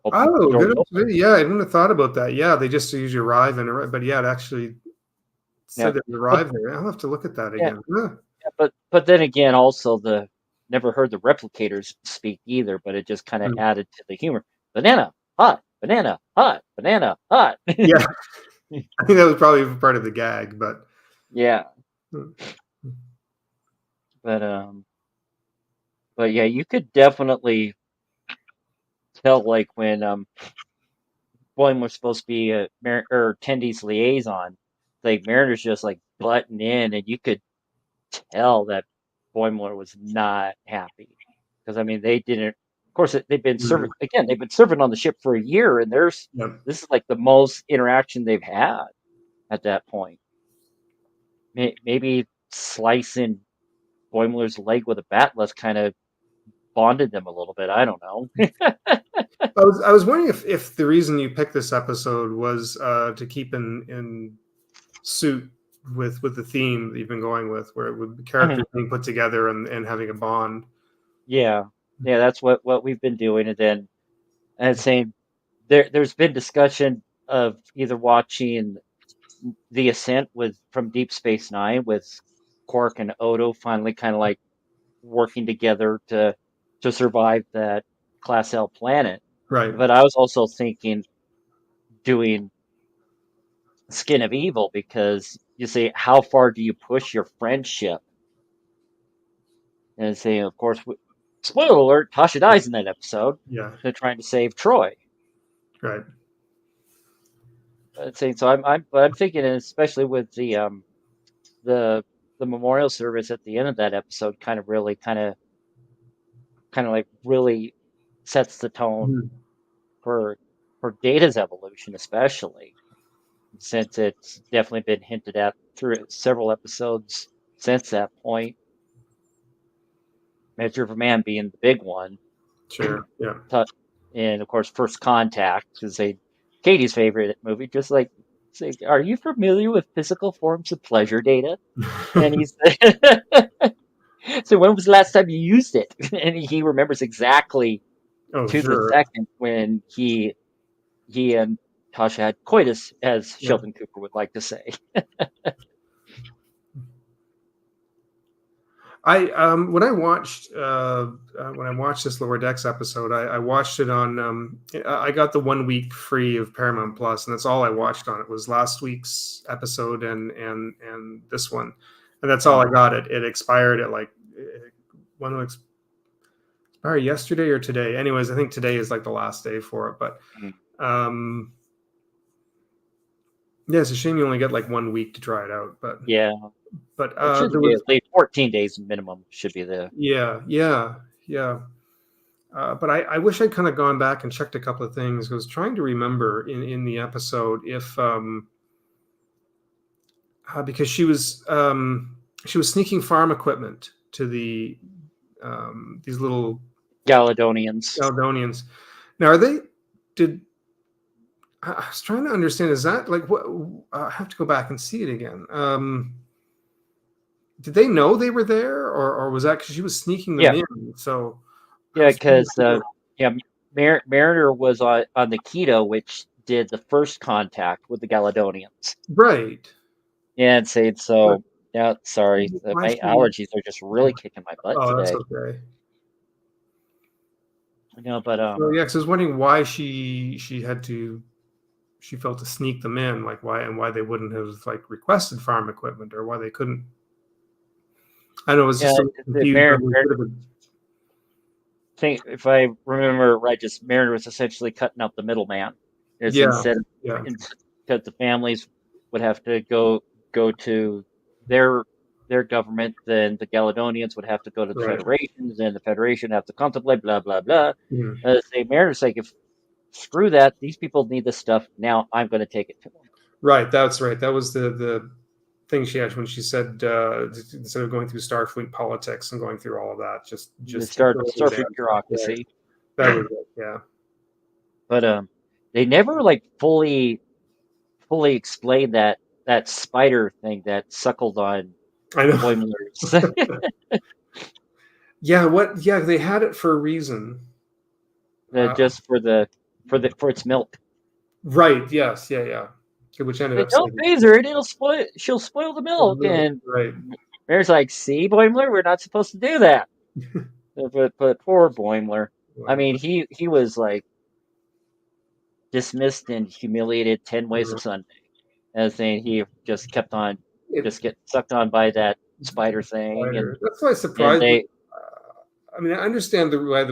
good. Yeah, I wouldn't have thought about that. Yeah, they just usually arrive but yeah, it actually said it arrived there. I'll have to look at that again. Yeah. Yeah, but then again, also never heard the replicators speak either, but it just kind of added to the humor. Banana, hot, banana, hot, banana, hot. Yeah. I think that was probably part of the gag, but yeah. But yeah, you could definitely tell like when Boimler was supposed to be Tendy's liaison, like Mariner's just like butting in, and you could tell that Boimler was not happy because I mean they didn't. Of course, they've been serving again. They've been serving on the ship for a year, and this is like the most interaction they've had at that point. Maybe slicing Boimler's leg with a batless kind of bonded them a little bit. I don't know. I was wondering if the reason you picked this episode was to keep in suit with the theme that you've been going with, where with characters being put together and having a bond. Yeah, that's what we've been doing, and saying there's been discussion of either watching The Ascent from Deep Space Nine with Quark and Odo finally kind of like working together to to survive that Class L planet. Right. But I was also thinking doing Skin of Evil, because you say, how far do you push your friendship? And say, of course, spoiler alert, Tasha dies in that episode. Yeah. They're trying to save Troy. Right. So I'm thinking, especially with the memorial service at the end of that episode, kind of like really sets the tone Mhm. for Data's evolution, especially since it's definitely been hinted at through several episodes since that point. Measure of a Man being the big one. Sure. Yeah. And of course, First Contact is Katie's favorite movie. Just like, say, are you familiar with physical forms of pleasure, Data? And he's so when was the last time you used it? And he remembers exactly Oh, to the sure. second when he and Tasha had coitus, as Yeah. Sheldon Cooper would like to say. When I watched this Lower Decks episode, I watched it on. I got the 1 week free of Paramount Plus, and that's all I watched on it was last week's episode and this one, and that's all I got. It expired at like when it expired yesterday or today. Anyways, I think today is like the last day for it. But yeah, it's a shame you only get like 1 week to try it out. But yeah. But it should be at least 14 days minimum should be the yeah. But I wish I'd kind of gone back and checked a couple of things. I was trying to remember in the episode if because she was sneaking farm equipment to the these little Galadonians. Now I was trying to understand, is that like what I have to go back and see it again. Did they know they were there, or was that because she was sneaking them in? So yeah, because Mariner was on the Keto, which did the first contact with the Galadonians, right? And so. Yeah, sorry, my allergies are just really kicking my butt today. That's okay. No, but so, yeah, because I was wondering why she felt to sneak them in, like why they wouldn't have like requested farm equipment, or why they couldn't. I know it was just if I remember right, just Mariner was essentially cutting out the middleman. Because the families would have to go to their government, then the Galadonians would have to go to the Federation, then the Federation would have to contemplate, blah blah blah. Say Mariner's like, if screw that, these people need this stuff now. I'm going to take it to them. Right, that's right. That was the thing she had when she said instead of going through Starfleet politics and going through all of that, just start Starfleet bureaucracy. That was it, yeah. But they never like fully explained that spider thing that suckled on Boimler's. Yeah, they had it for a reason. Just for its milk. Right. Yes. Yeah. Which ended up. Don't phase her, she'll spoil the milk. And Mary's like, "See, Boimler, we're not supposed to do that." but poor Boimler. I mean, he was like dismissed and humiliated 10 ways of Sunday, as saying he just kept on getting sucked on by that spider thing. And that's why surprised me. I mean, I understand the way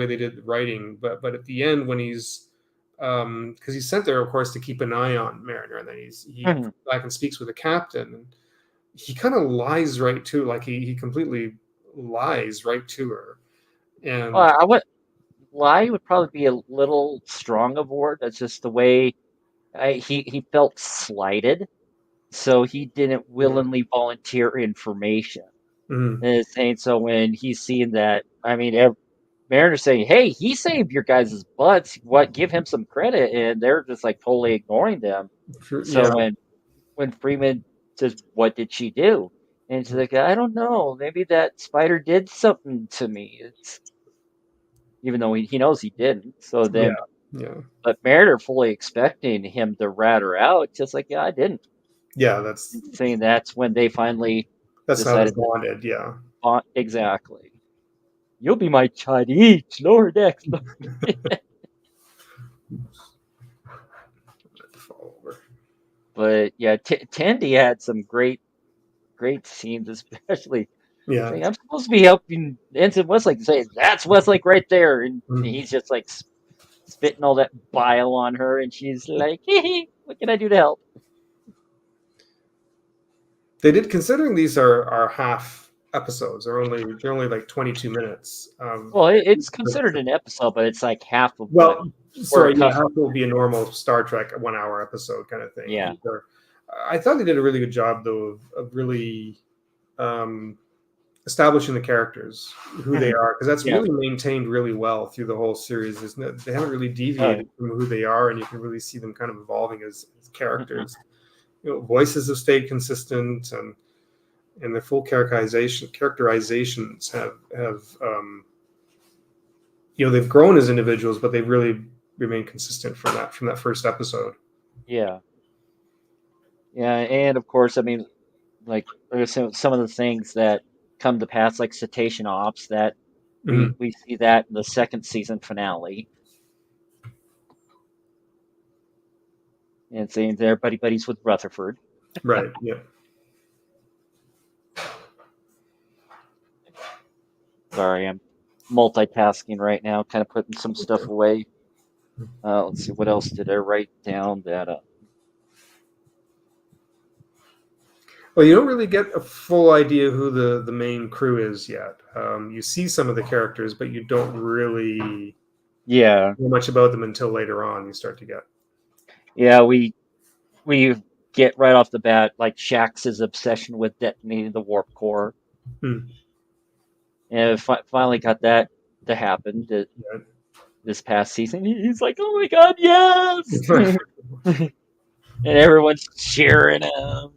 they did the writing, but at the end when he's because he's sent there, of course, to keep an eye on Mariner, and then he comes back and speaks with the captain, and he kind of lies right to, like he completely lies right to her. And lie would probably be a little strong of word. That's just the way he felt slighted, so he didn't willingly volunteer information. And so when he's seeing that, I mean, Mariner's saying, "Hey, he saved your guys' butts. What? Give him some credit," and they're just like totally ignoring them. So when Freeman says, "What did she do?" and she's like, "I don't know. Maybe that spider did something to me." Even though he knows he didn't. So then, but Mariner fully expecting him to rat her out, just like, "Yeah, I didn't." Yeah, that's saying that's when they finally decided how it's bonded. Yeah, exactly. You'll be my Chinese lower decks. Fall over. But yeah, Tandy had some great scenes, especially. Yeah. Saying, I'm supposed to be helping Ensign Westlake. Say that's Westlake right there, and Mhm. he's just like spitting all that bile on her, and she's like, "Hey, what can I do to help?" They did, considering these are half episodes. They're only like 22 minutes. Well, it's considered an episode, but it's like half of what Well, we're sorry, yeah, accustomed. half will be a normal Star Trek 1 hour episode kind of thing. Yeah. I thought they did a really good job though of really establishing the characters, who they are, because that's Yeah. really maintained really well through the whole series. Isn't it? They haven't really deviated from who they are, and you can really see them kind of evolving as characters. Voices have stayed consistent, and their full characterizations have they've grown as individuals, but they've really remained consistent from that first episode. Yeah. Yeah, and of course, I mean, like there's some of the things that come to pass, like cetacean ops, that we see that in the second season finale. And saying they're buddies with Rutherford. Right. Yeah. Sorry, I'm multitasking right now, kind of putting some stuff away. Let's see, what else did I write down that Well, you don't really get a full idea who the main crew is yet. You see some of the characters, but you don't really know much about them until later on. You start to get. Yeah, we get right off the bat like Shax's obsession with detonating the warp core. And finally got that to happen this past season. He's like, "Oh my god, yes!" And everyone's cheering him.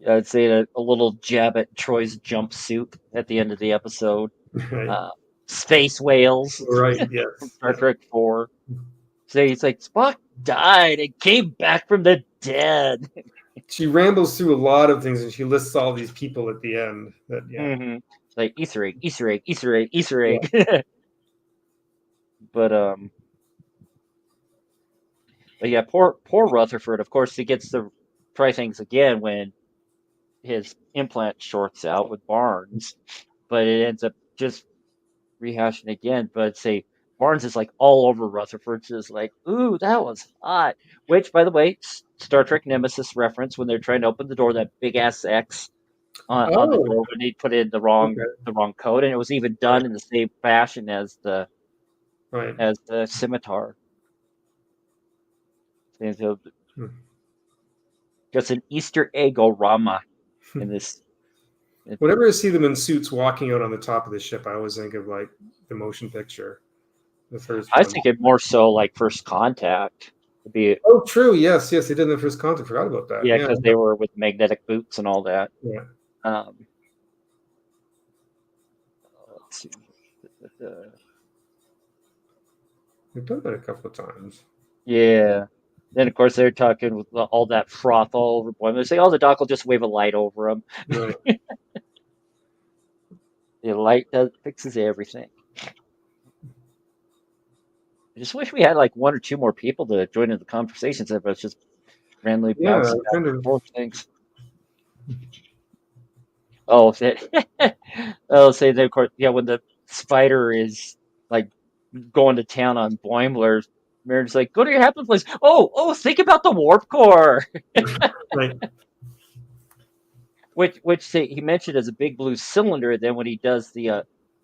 I'd say a little jab at Troy's jumpsuit at the end of the episode. Right. Space whales. Right. Yes. From Star Trek 4. So he's like, Spock died and came back from the dead. She rambles through a lot of things, and she lists all these people at the end. That like Easter egg, Easter egg, Easter egg, Easter egg. Yeah. But yeah, poor Rutherford. Of course, he gets to try things again when his implant shorts out with Barnes, but it ends up just rehashing again. But say Barnes is like all over Rutherford, just like, ooh, that was hot. Which, by the way, Star Trek Nemesis reference when they're trying to open the door, that big ass X on the door when they put in the wrong code, and it was even done in the same fashion as the scimitar. So, just an Easter egg-orama in this. Whenever I see them in suits walking out on the top of the ship, I always think of like the motion picture. The first I think it more so like First Contact. Oh, true. Yes, they did in the First Contact. Forgot about that. Yeah, because they were with magnetic boots and all that. Yeah. Let's see. We've done that a couple of times. Yeah. Then, of course, they're talking with all that froth all over Boimler. They say, oh, the doc will just wave a light over him. Right. The light fixes everything. I just wish we had like one or two more people to join in the conversations, but it's just randomly bouncing back and forth things. Oh, say that, of course, yeah, when the spider is like going to town on Boimler, Meredith's like, go to your happy place. Oh, think about the warp core. Right. Which he mentioned as a big blue cylinder. Then when he does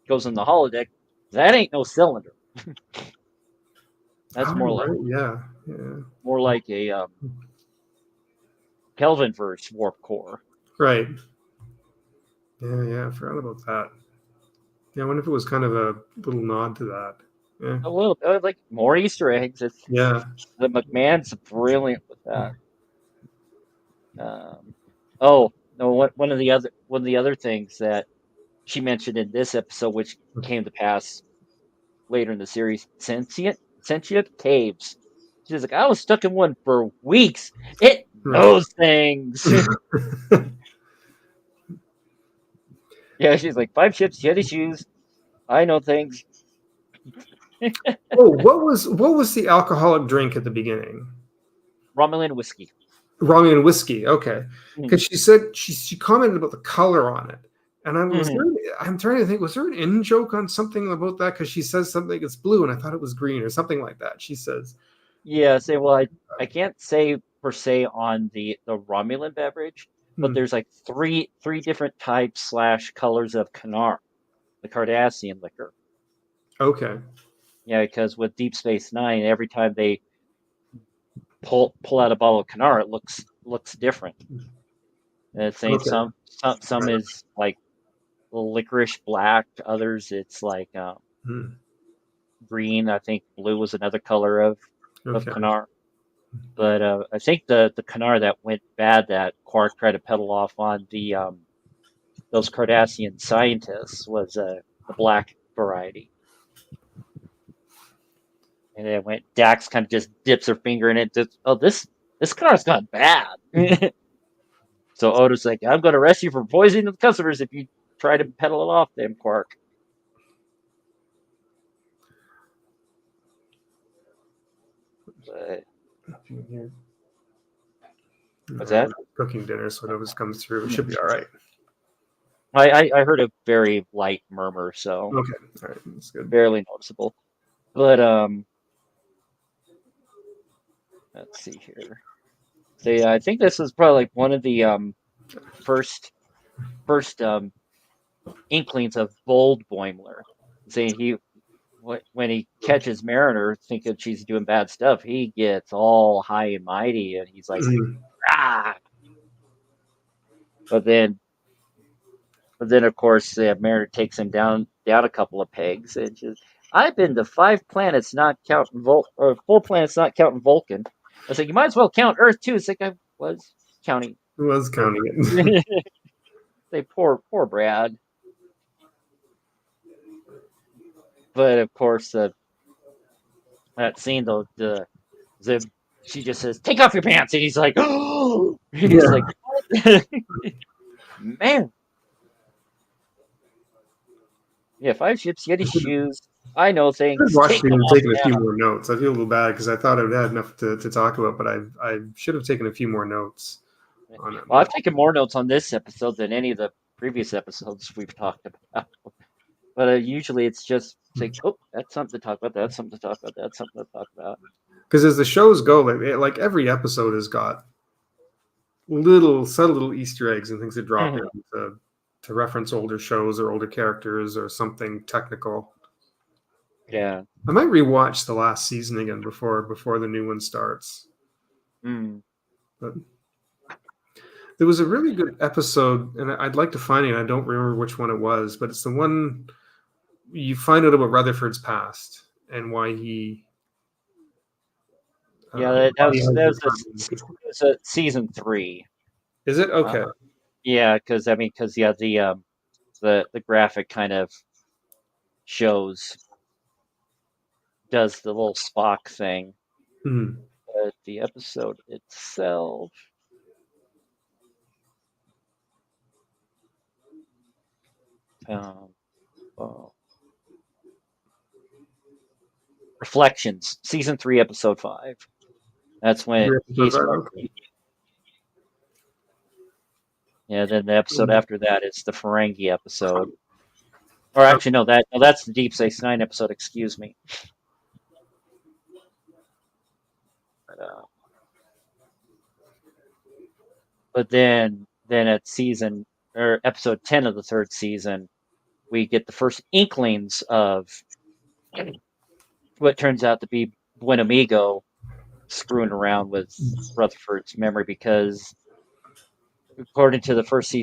goes in the holodeck, that ain't no cylinder. That's more like more like a Kelvinverse warp core. Right. Yeah, I forgot about that. Yeah, I wonder if it was kind of a little nod to that. Yeah. A little bit, like more Easter eggs. The McMahon's brilliant with that. One of the other things that she mentioned in this episode, which came to pass later in the series, sentient caves. She's like, I was stuck in one for weeks. It Those things. Yeah, she's like 5 ships, Yeti shoes. I know things. Oh, what was the alcoholic drink at the beginning? Romulan whiskey. Romulan whiskey. Okay, Mm. because she said she commented about the color on it, and Mhm. I'm trying to think. Was there an in joke on something about that? Because she says something it's blue, and I thought it was green or something like that. She says, Yeah, say well, I can't say per se on the Romulan beverage, but there's like three different types slash colors of Kanar, the Cardassian liquor. okay, Yeah, because with Deep Space Nine, every time they pull out a bottle of Kanar, it looks different. And it's saying okay, some is like licorice black, others it's like Hmm. green. I think blue was another color of Okay. Kanar. But I think the Kanar that went bad that Quark tried to peddle off on the those Cardassian scientists was the black variety. And then when Dax kind of just dips her finger in it, just, oh this Kanar's gone bad. So Odo's like, I'm going to arrest you for poisoning the customers if you try to peddle it off them, Quark. But, what's that? Cooking dinner, so it always comes through. It should be all right. I heard a very light murmur, so Okay, all right, that's good. barely noticeable. But let's see here. So yeah, I think this is probably like one of the first inklings of bold Boimler. Saying when he catches Mariner thinking she's doing bad stuff, he gets all high and mighty, and he's like, ah. But then of course, Mariner takes him down a couple of pegs, and just, I've been to 5 planets, not counting or 4 planets, not counting Vulcan. I was like, you might as well count Earth too. It's like I was counting. Who was counting it? Say poor Brad. But of course, that scene though, she just says, "Take off your pants," and he's like, "Oh!" He's like, "Man, yeah, 5 ships, Yeti shoes. I know I've things. watched Take them and off taken a few now." more notes. I feel a little bad because I thought I would have enough to talk about, but I should have taken a few more notes on it. Well, I've taken more notes on this episode than any of the previous episodes we've talked about. But usually it's just like, oh, that's something to talk about. That's something to talk about. That's something to talk about. Because as the shows go, like every episode has got subtle little Easter eggs and things that drop in to reference older shows or older characters or something technical. Yeah. I might rewatch the last season again before the new one starts. But there was a really good episode, and I'd like to find it. I don't remember which one it was, but it's the one you find out about Rutherford's past and why he. Yeah, that was a season 3. Is it okay? Yeah, because the graphic kind of does the little Spock thing. Mm-hmm. But the episode itself. Reflections, season 3, episode 5. That's when yeah. Then the episode after that is the Ferengi episode, or actually no, that's the Deep Space Nine episode. Excuse me. But then at episode 10 of the 3rd season, we get the first inklings of what turns out to be Buen Amigo screwing around with Rutherford's memory, because according to the first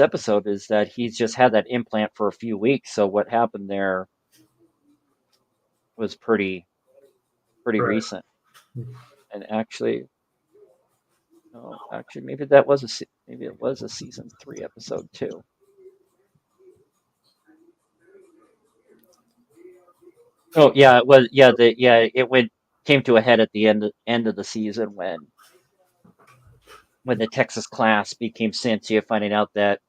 episode is that he's just had that implant for a few weeks. So what happened there was pretty recent. And actually, maybe it was a season 3 episode too. Oh yeah, it was. Yeah, it came to a head at the end of the season when when the Texas class became sentient, finding out that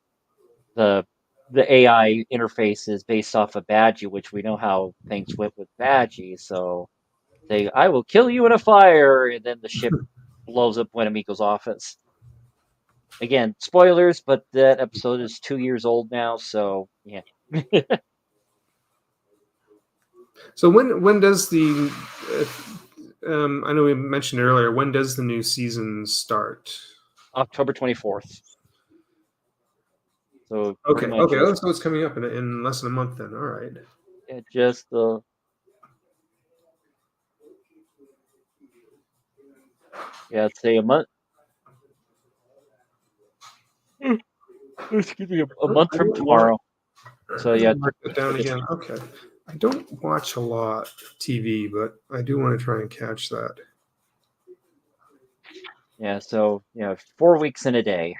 the AI interface is based off of Badgie, which we know how things went with Badgie. So I will kill you in a fire, and then the ship blows up Buenamico's office. Again, spoilers, but that episode is 2 years old now, so yeah. So when does the I know we mentioned earlier, when does the new season start? October 24th. So Okay, pretty much just, so it's coming up in less than a month then. All right. just I'd say a month. Excuse me, a month from tomorrow. So yeah, Mark that down again. Okay. I don't watch a lot of TV, but I do want to try and catch that. yeah. So 4 weeks in a day.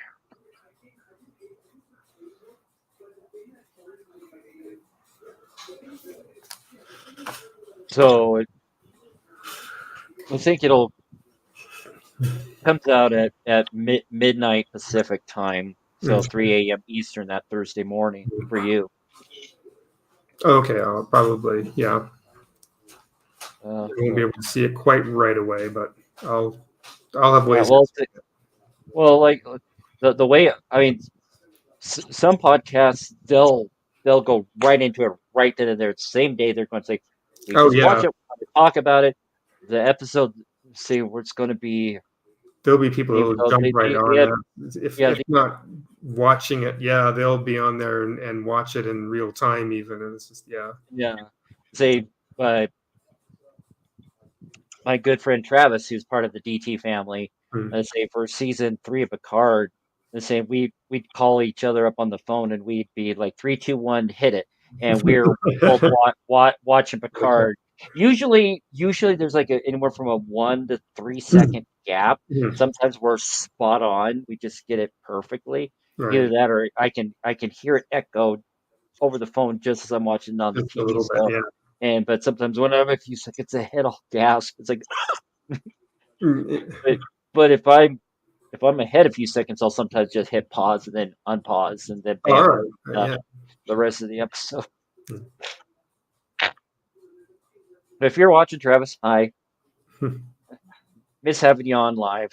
So I think it'll comes out at midnight Pacific time, so 3 a.m. Eastern that Thursday morning for you. Okay, I'll probably I won't be able to see it quite right away, but I'll have ways. Well, like the way, I mean, some podcasts they'll go right into it right then and there. Same day they're going to say, "We just watch it, we're going to talk about it." The episode, say where it's going to be. There'll be people who will jump right on that. If not watching it, they'll be on there and watch it in real time even. And it's just Say my good friend Travis, who's part of the DT family, say for season 3 of Picard, say we'd call each other up on the phone and we'd be like 3, 2, 1, hit it, and we're both watching Picard. Usually there's like anywhere from a 1 to 3 second gap. Sometimes we're spot on. We just get it perfectly. Right. Either that or I can hear it echo over the phone just as I'm watching on the TV. But sometimes when I'm a few seconds ahead, I'll gasp. It's like, but if I'm ahead a few seconds, I'll sometimes just hit pause and then unpause and then the rest of the episode. But if you're watching, Travis, hi. Miss having you on live.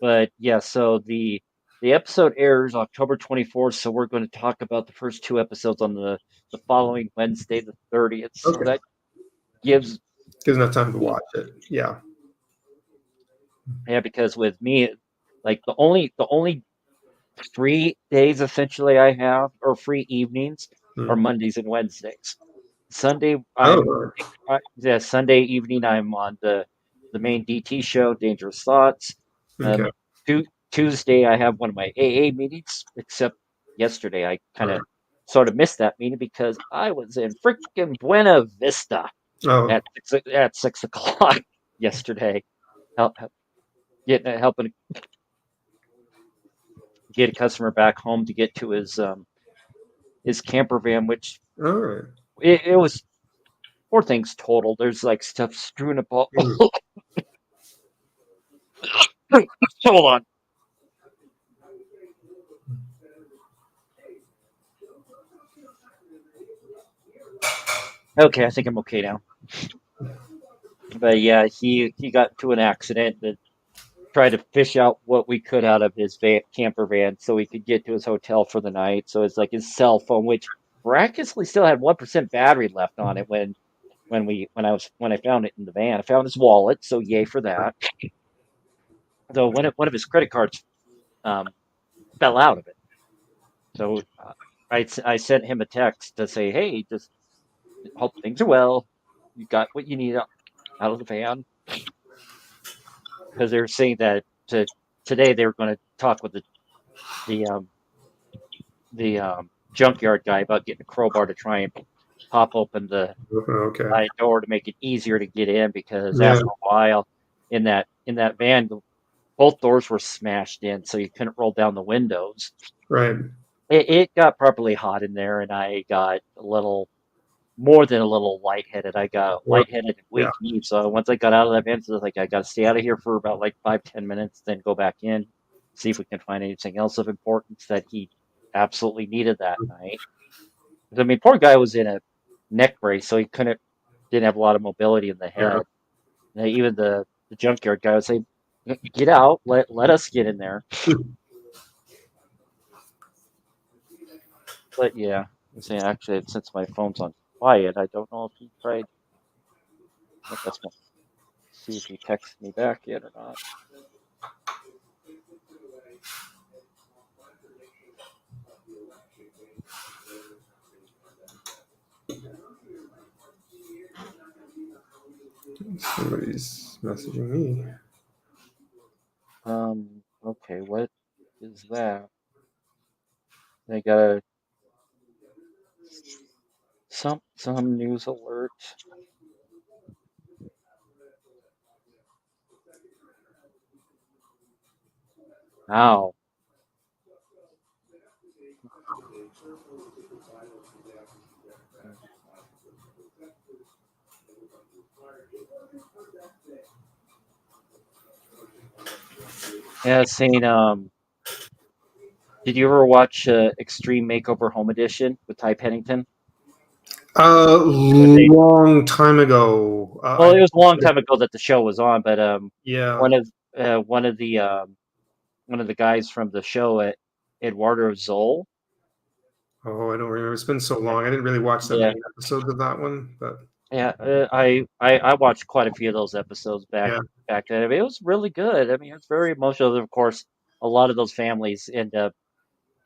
But yeah, so the episode airs October 24th, so we're going to talk about the first 2 episodes on the following Wednesday, the 30th. So that gives enough time to watch it. Yeah, because with me, like the only free days essentially I have, or free evenings, are Mondays and Wednesdays. Sunday, Sunday evening I'm on the main DT show, Dangerous Thoughts. Tuesday I have one of my AA meetings, except yesterday I kind of sort of missed that meeting because I was in freaking Buena Vista at 6 o'clock yesterday, helping get a customer back home to get to his camper van, which it was 4 things total. There's like stuff strewn about. Hold on. Okay, I think I'm okay now. But yeah, he got into an accident that tried to fish out what we could out of his camper van so he could get to his hotel for the night. So it's like his cell phone, which miraculously still had 1% battery left on it when I found it in the van. I found his wallet, so yay for that. Though one of his credit cards fell out of it. So I sent him a text to say, hey, just hope things are well. You got what you need out of the van. Because they were saying that today they were going to talk with the junkyard guy about getting a crowbar to try and pop open the side door to make it easier to get in, because after a while in that van, both doors were smashed in, so you couldn't roll down the windows. Right. It got properly hot in there, and I got a little more than a little lightheaded. I got lightheaded and Yeah. weak. So once I got out of that van, I was like, I got to stay out of here for about like 5-10 minutes, then go back in, see if we can find anything else of importance that he absolutely needed that night. I mean, poor guy was in a neck brace, so he didn't have a lot of mobility in the head. And even the junkyard guy was saying, "Get out, let us get in there." But yeah, I'm saying actually, since my phone's on quiet, I don't know if he tried. I think that's my. See if he texted me back yet or not. Somebody's messaging me. Okay, what is that? They got some news alert. Wow. Yeah, saying did you ever watch Extreme Makeover Home Edition with Ty Pennington? Long time ago. Well, it was a long time ago that the show was on, but Yeah. one of the guys from the show, Eduardo Zoll. Oh, I don't remember. It's been so long. I didn't really watch that many episodes of that one, but yeah, I watched quite a few of those episodes back then. I mean, it was really good. I mean, it's very emotional. Of course, a lot of those families end up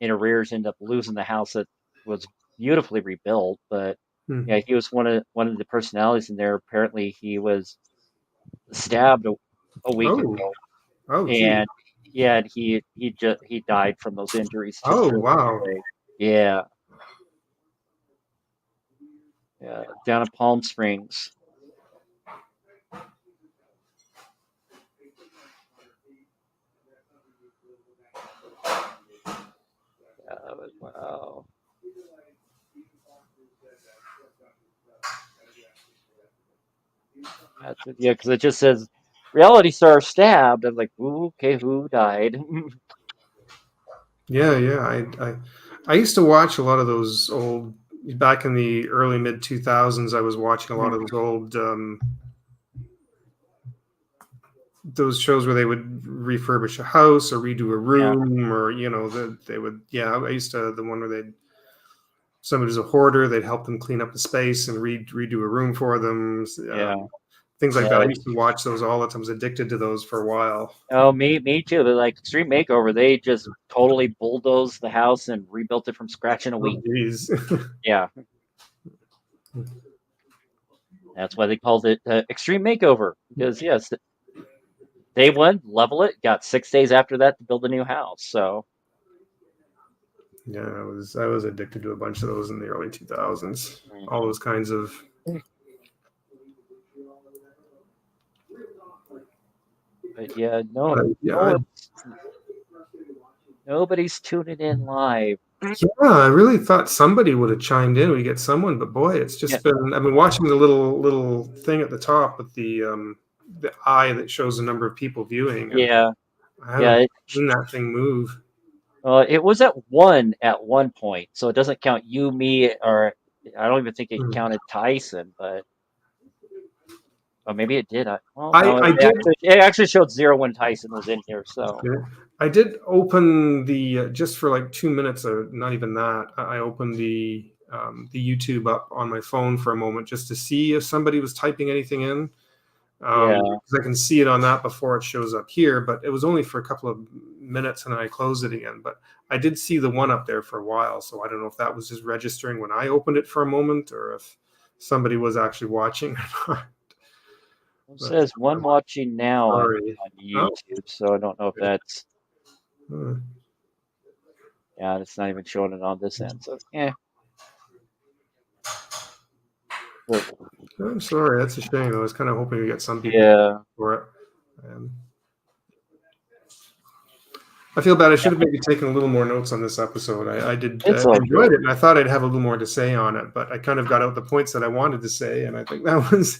losing the house that was beautifully rebuilt. But yeah, he was one of the personalities in there. Apparently, he was stabbed a week ago, and yeah, he died from those injuries. Wow. Yeah. Yeah, down in Palm Springs. Wow. Yeah, because it just says reality star stabbed. I'm like, ooh, okay, who died? Yeah. I used to watch a lot of those old back in the early mid 2000s. I was watching a lot of those old those shows where they would refurbish a house or redo a room, or they would. Yeah, I used to the one where somebody's a hoarder. They'd help them clean up the space and redo a room for them. Things like that. I used to watch those all the time. I was addicted to those for a while. Oh, me too. But like Extreme Makeover, they just totally bulldozed the house and rebuilt it from scratch in a week. Yeah. That's why they called it Extreme Makeover, because yes, day one, level it, got 6 days after that to build a new house. So yeah, I was addicted to a bunch of those in the early 2000s. All those kinds of. But yeah, nobody's tuning in live. Yeah, I really thought somebody would have chimed in. We get someone, but boy, it's just been. I've been watching the little thing at the top with the eye that shows the number of people viewing. Yeah, I haven't seen that thing move. It was at 1 at one point, so it doesn't count you, me, or I don't even think it counted Tyson, but maybe it did. It actually showed 0 when Tyson was in here. So I did open the just for like 2 minutes, or not even that. I opened the YouTube up on my phone for a moment just to see if somebody was typing anything in. Because I can see it on that before it shows up here, but it was only for a couple of minutes and then I closed it again. But I did see the one up there for a while, so I don't know if that was just registering when I opened it for a moment or if somebody was actually watching or not. It says one watching now on YouTube, so I don't know if that's. Yeah, it's not even showing it on this end, so yeah. I'm sorry, that's a shame. I was kind of hoping to get some people for it. I feel bad. I should have maybe taken a little more notes on this episode. I did It's all enjoyed good. it, and I thought I'd have a little more to say on it, but I kind of got out the points that I wanted to say, and I think that was.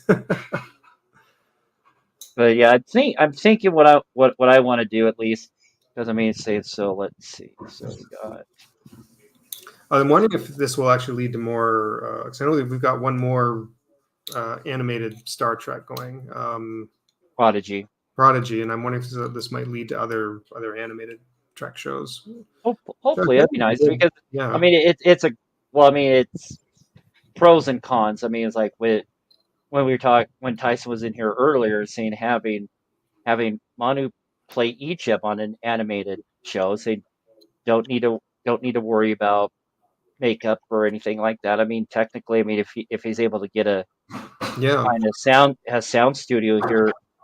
But yeah, I'm thinking what I want to do at least, because I mean, say so. Let's see. So we got I'm wondering if this will actually lead to more. Because I know that we've got one more animated Star Trek going, Prodigy. Prodigy, and I'm wondering if this might lead to other animated Trek shows. Hopefully, that'd be nice because Yeah. I mean, it's a well, I mean, it's pros and cons. I mean, it's like when we were talking when Tyson was in here earlier, saying having Manu play Egypt on an animated show, so they don't need to worry about makeup or anything like that. I mean, technically, I mean, if he's able to get a kind of sound studio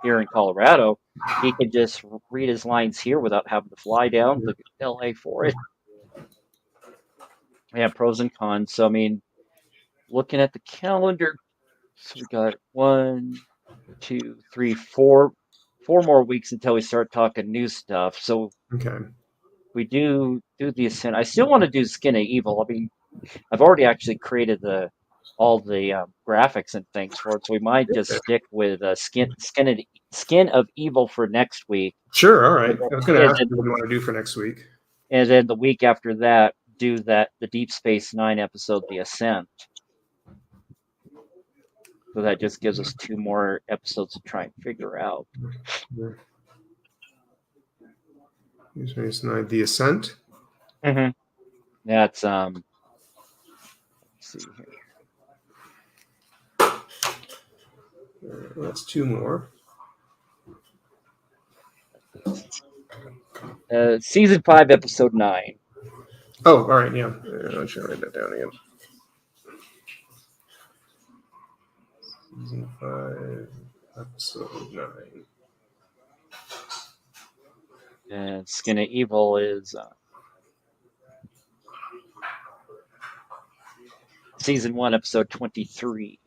here in Colorado, he can just read his lines here without having to fly down to LA for it. Yeah, pros and cons. So I mean, looking at the calendar, so we got 1, 2, 3, 4 more weeks until we start talking new stuff. So Okay. we do the Ascent. I still want to do Skin of Evil. I mean, I've already actually created all the graphics and things for it, so we might just stick with Skin of Evil for next week. Sure. All right. I was going to ask And you what you want to do for next week. then the week after that, do the Deep Space Nine episode, The Ascent. So that just gives us 2 more episodes to try and figure out. The Ascent. Mm-hmm. That's let's see here. That's 2 more. Season 5, episode 9. Oh, all right. Yeah. I should write that down again. Season 5, episode 9. And Skin of Evil is season 1, episode 23.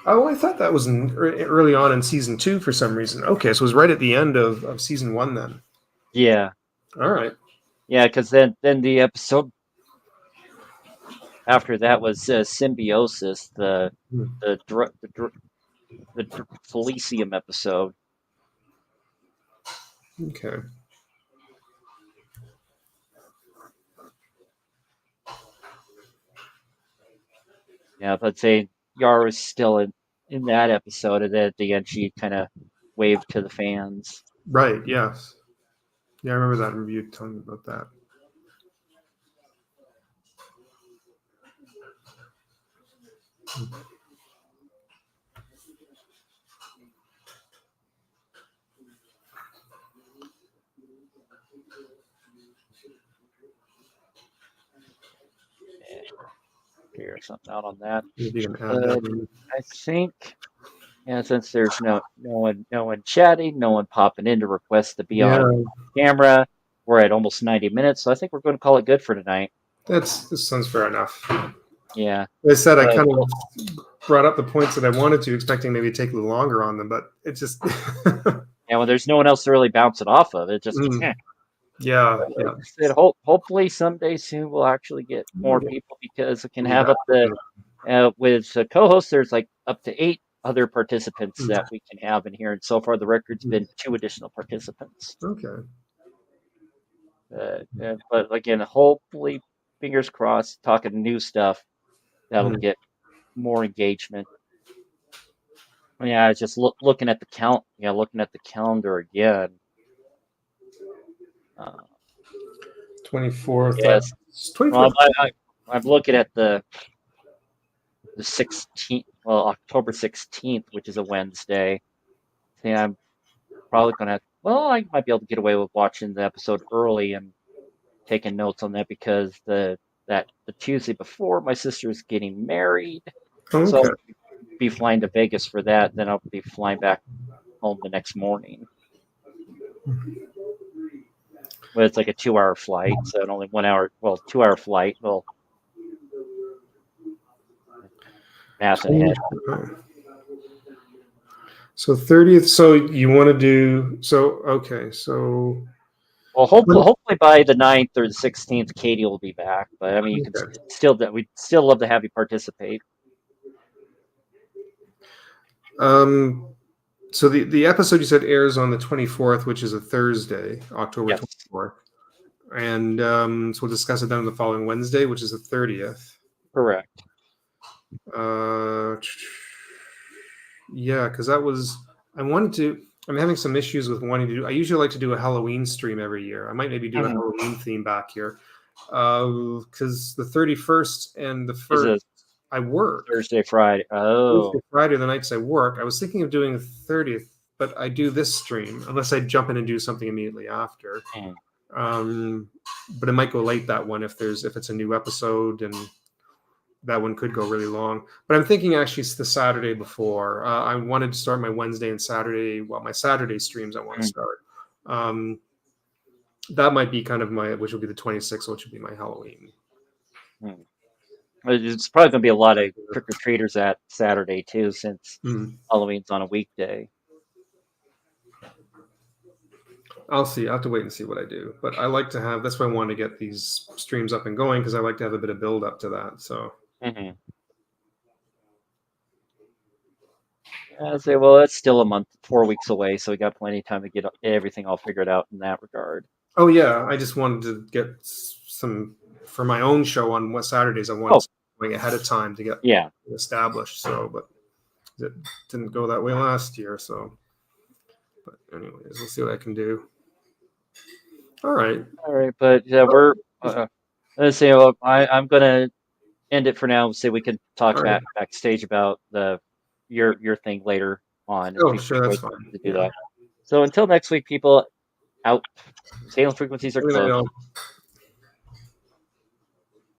Oh, I thought that was early on in season 2 for some reason. Okay, so it was right at the end of season 1 then. Yeah. All right. Yeah, because then the episode after that was Symbiosis, the Felicium episode. Okay. Yeah, but say Yara was still in that episode, and then at the end she kind of waved to the fans. Right. Yes. Yeah, I remember that review telling me about that. Figure something out on that. Maybe you can add that in. I think, yeah, since there's no one chatting, no one popping in to request to be on camera, we're at almost 90 minutes, so I think we're going to call it good for tonight. This sounds fair enough. Yeah. As I said, I kind of brought up the points that I wanted to, expecting maybe to take a little longer on them, but it just yeah, well, there's no one else to really bounce it off of. It just yeah. Hopefully someday soon we'll actually get more people, because we can have up the with co-hosts. There's like up to 8 other participants that we can have in here, and so far the record's been 2 additional participants. Okay. But again, hopefully, fingers crossed, talking new stuff that'll get more engagement. Yeah, it's just looking at the count. Yeah, looking at the calendar again. 24th. Yes. 24th. Well, I'm looking at the 16th. Well, October 16th, which is a Wednesday. And I'm probably gonna. Well, I might be able to get away with watching the episode early and taking notes on that, because the Tuesday before my sister is getting married, so I'll be flying to Vegas for that. Then I'll be flying back home the next morning. But it's like a 2-hour flight, so only 1 hour. Well, 2-hour flight. Well, math ahead. So 30th. So you want to do so? Okay. So Well, hopefully by the 9th or the 16th, Katie will be back. But I mean, you can okay. still we'd still love to have you participate. So the episode you said airs on the 24th, which is a Thursday, October Yes, 24th, and so we'll discuss it then on the following Wednesday, which is the 30th. correct. Yeah, because that was I wanted to. I'm having some issues with wanting to do. I usually like to do a Halloween stream every year. I might maybe do a Mhm. Halloween theme back here, because the 31st and the Is 1st it I work. Thursday, Friday? Oh, Thursday, Friday are the nights I work. I was thinking of doing the 30th, but I do this stream unless I jump in and do something immediately after. mm. But it might go late that one if it's a new episode, and that one could go really long. But I'm thinking actually it's the Saturday before. I wanted to start my Wednesday and Saturday. Well, my Saturday streams I want to start. That might be kind of which will be the 26th, which will be my Halloween. It's probably going to be a lot of trick or treaters that Saturday too, since Halloween's on a weekday. I'll see. I'll have to wait and see what I do. But I like to have. That's why I want to get these streams up and going, because I like to have a bit of build up to that. So. Mm-hmm. I say, well, it's still a month, 4 weeks away, so we got plenty of time to get everything all figured out in that regard. Oh yeah, I just wanted to get some for my own show on what Saturdays. I wanted something ahead of time to get established. So, but it didn't go that way last year. So, but anyways, we'll see what I can do. All right, but we're. Let's say, well, I'm gonna end it for now. So we can talk backstage about your thing later on. Oh, sure, that's fine. To do that. So until next week, people, out. Salem frequencies are closed.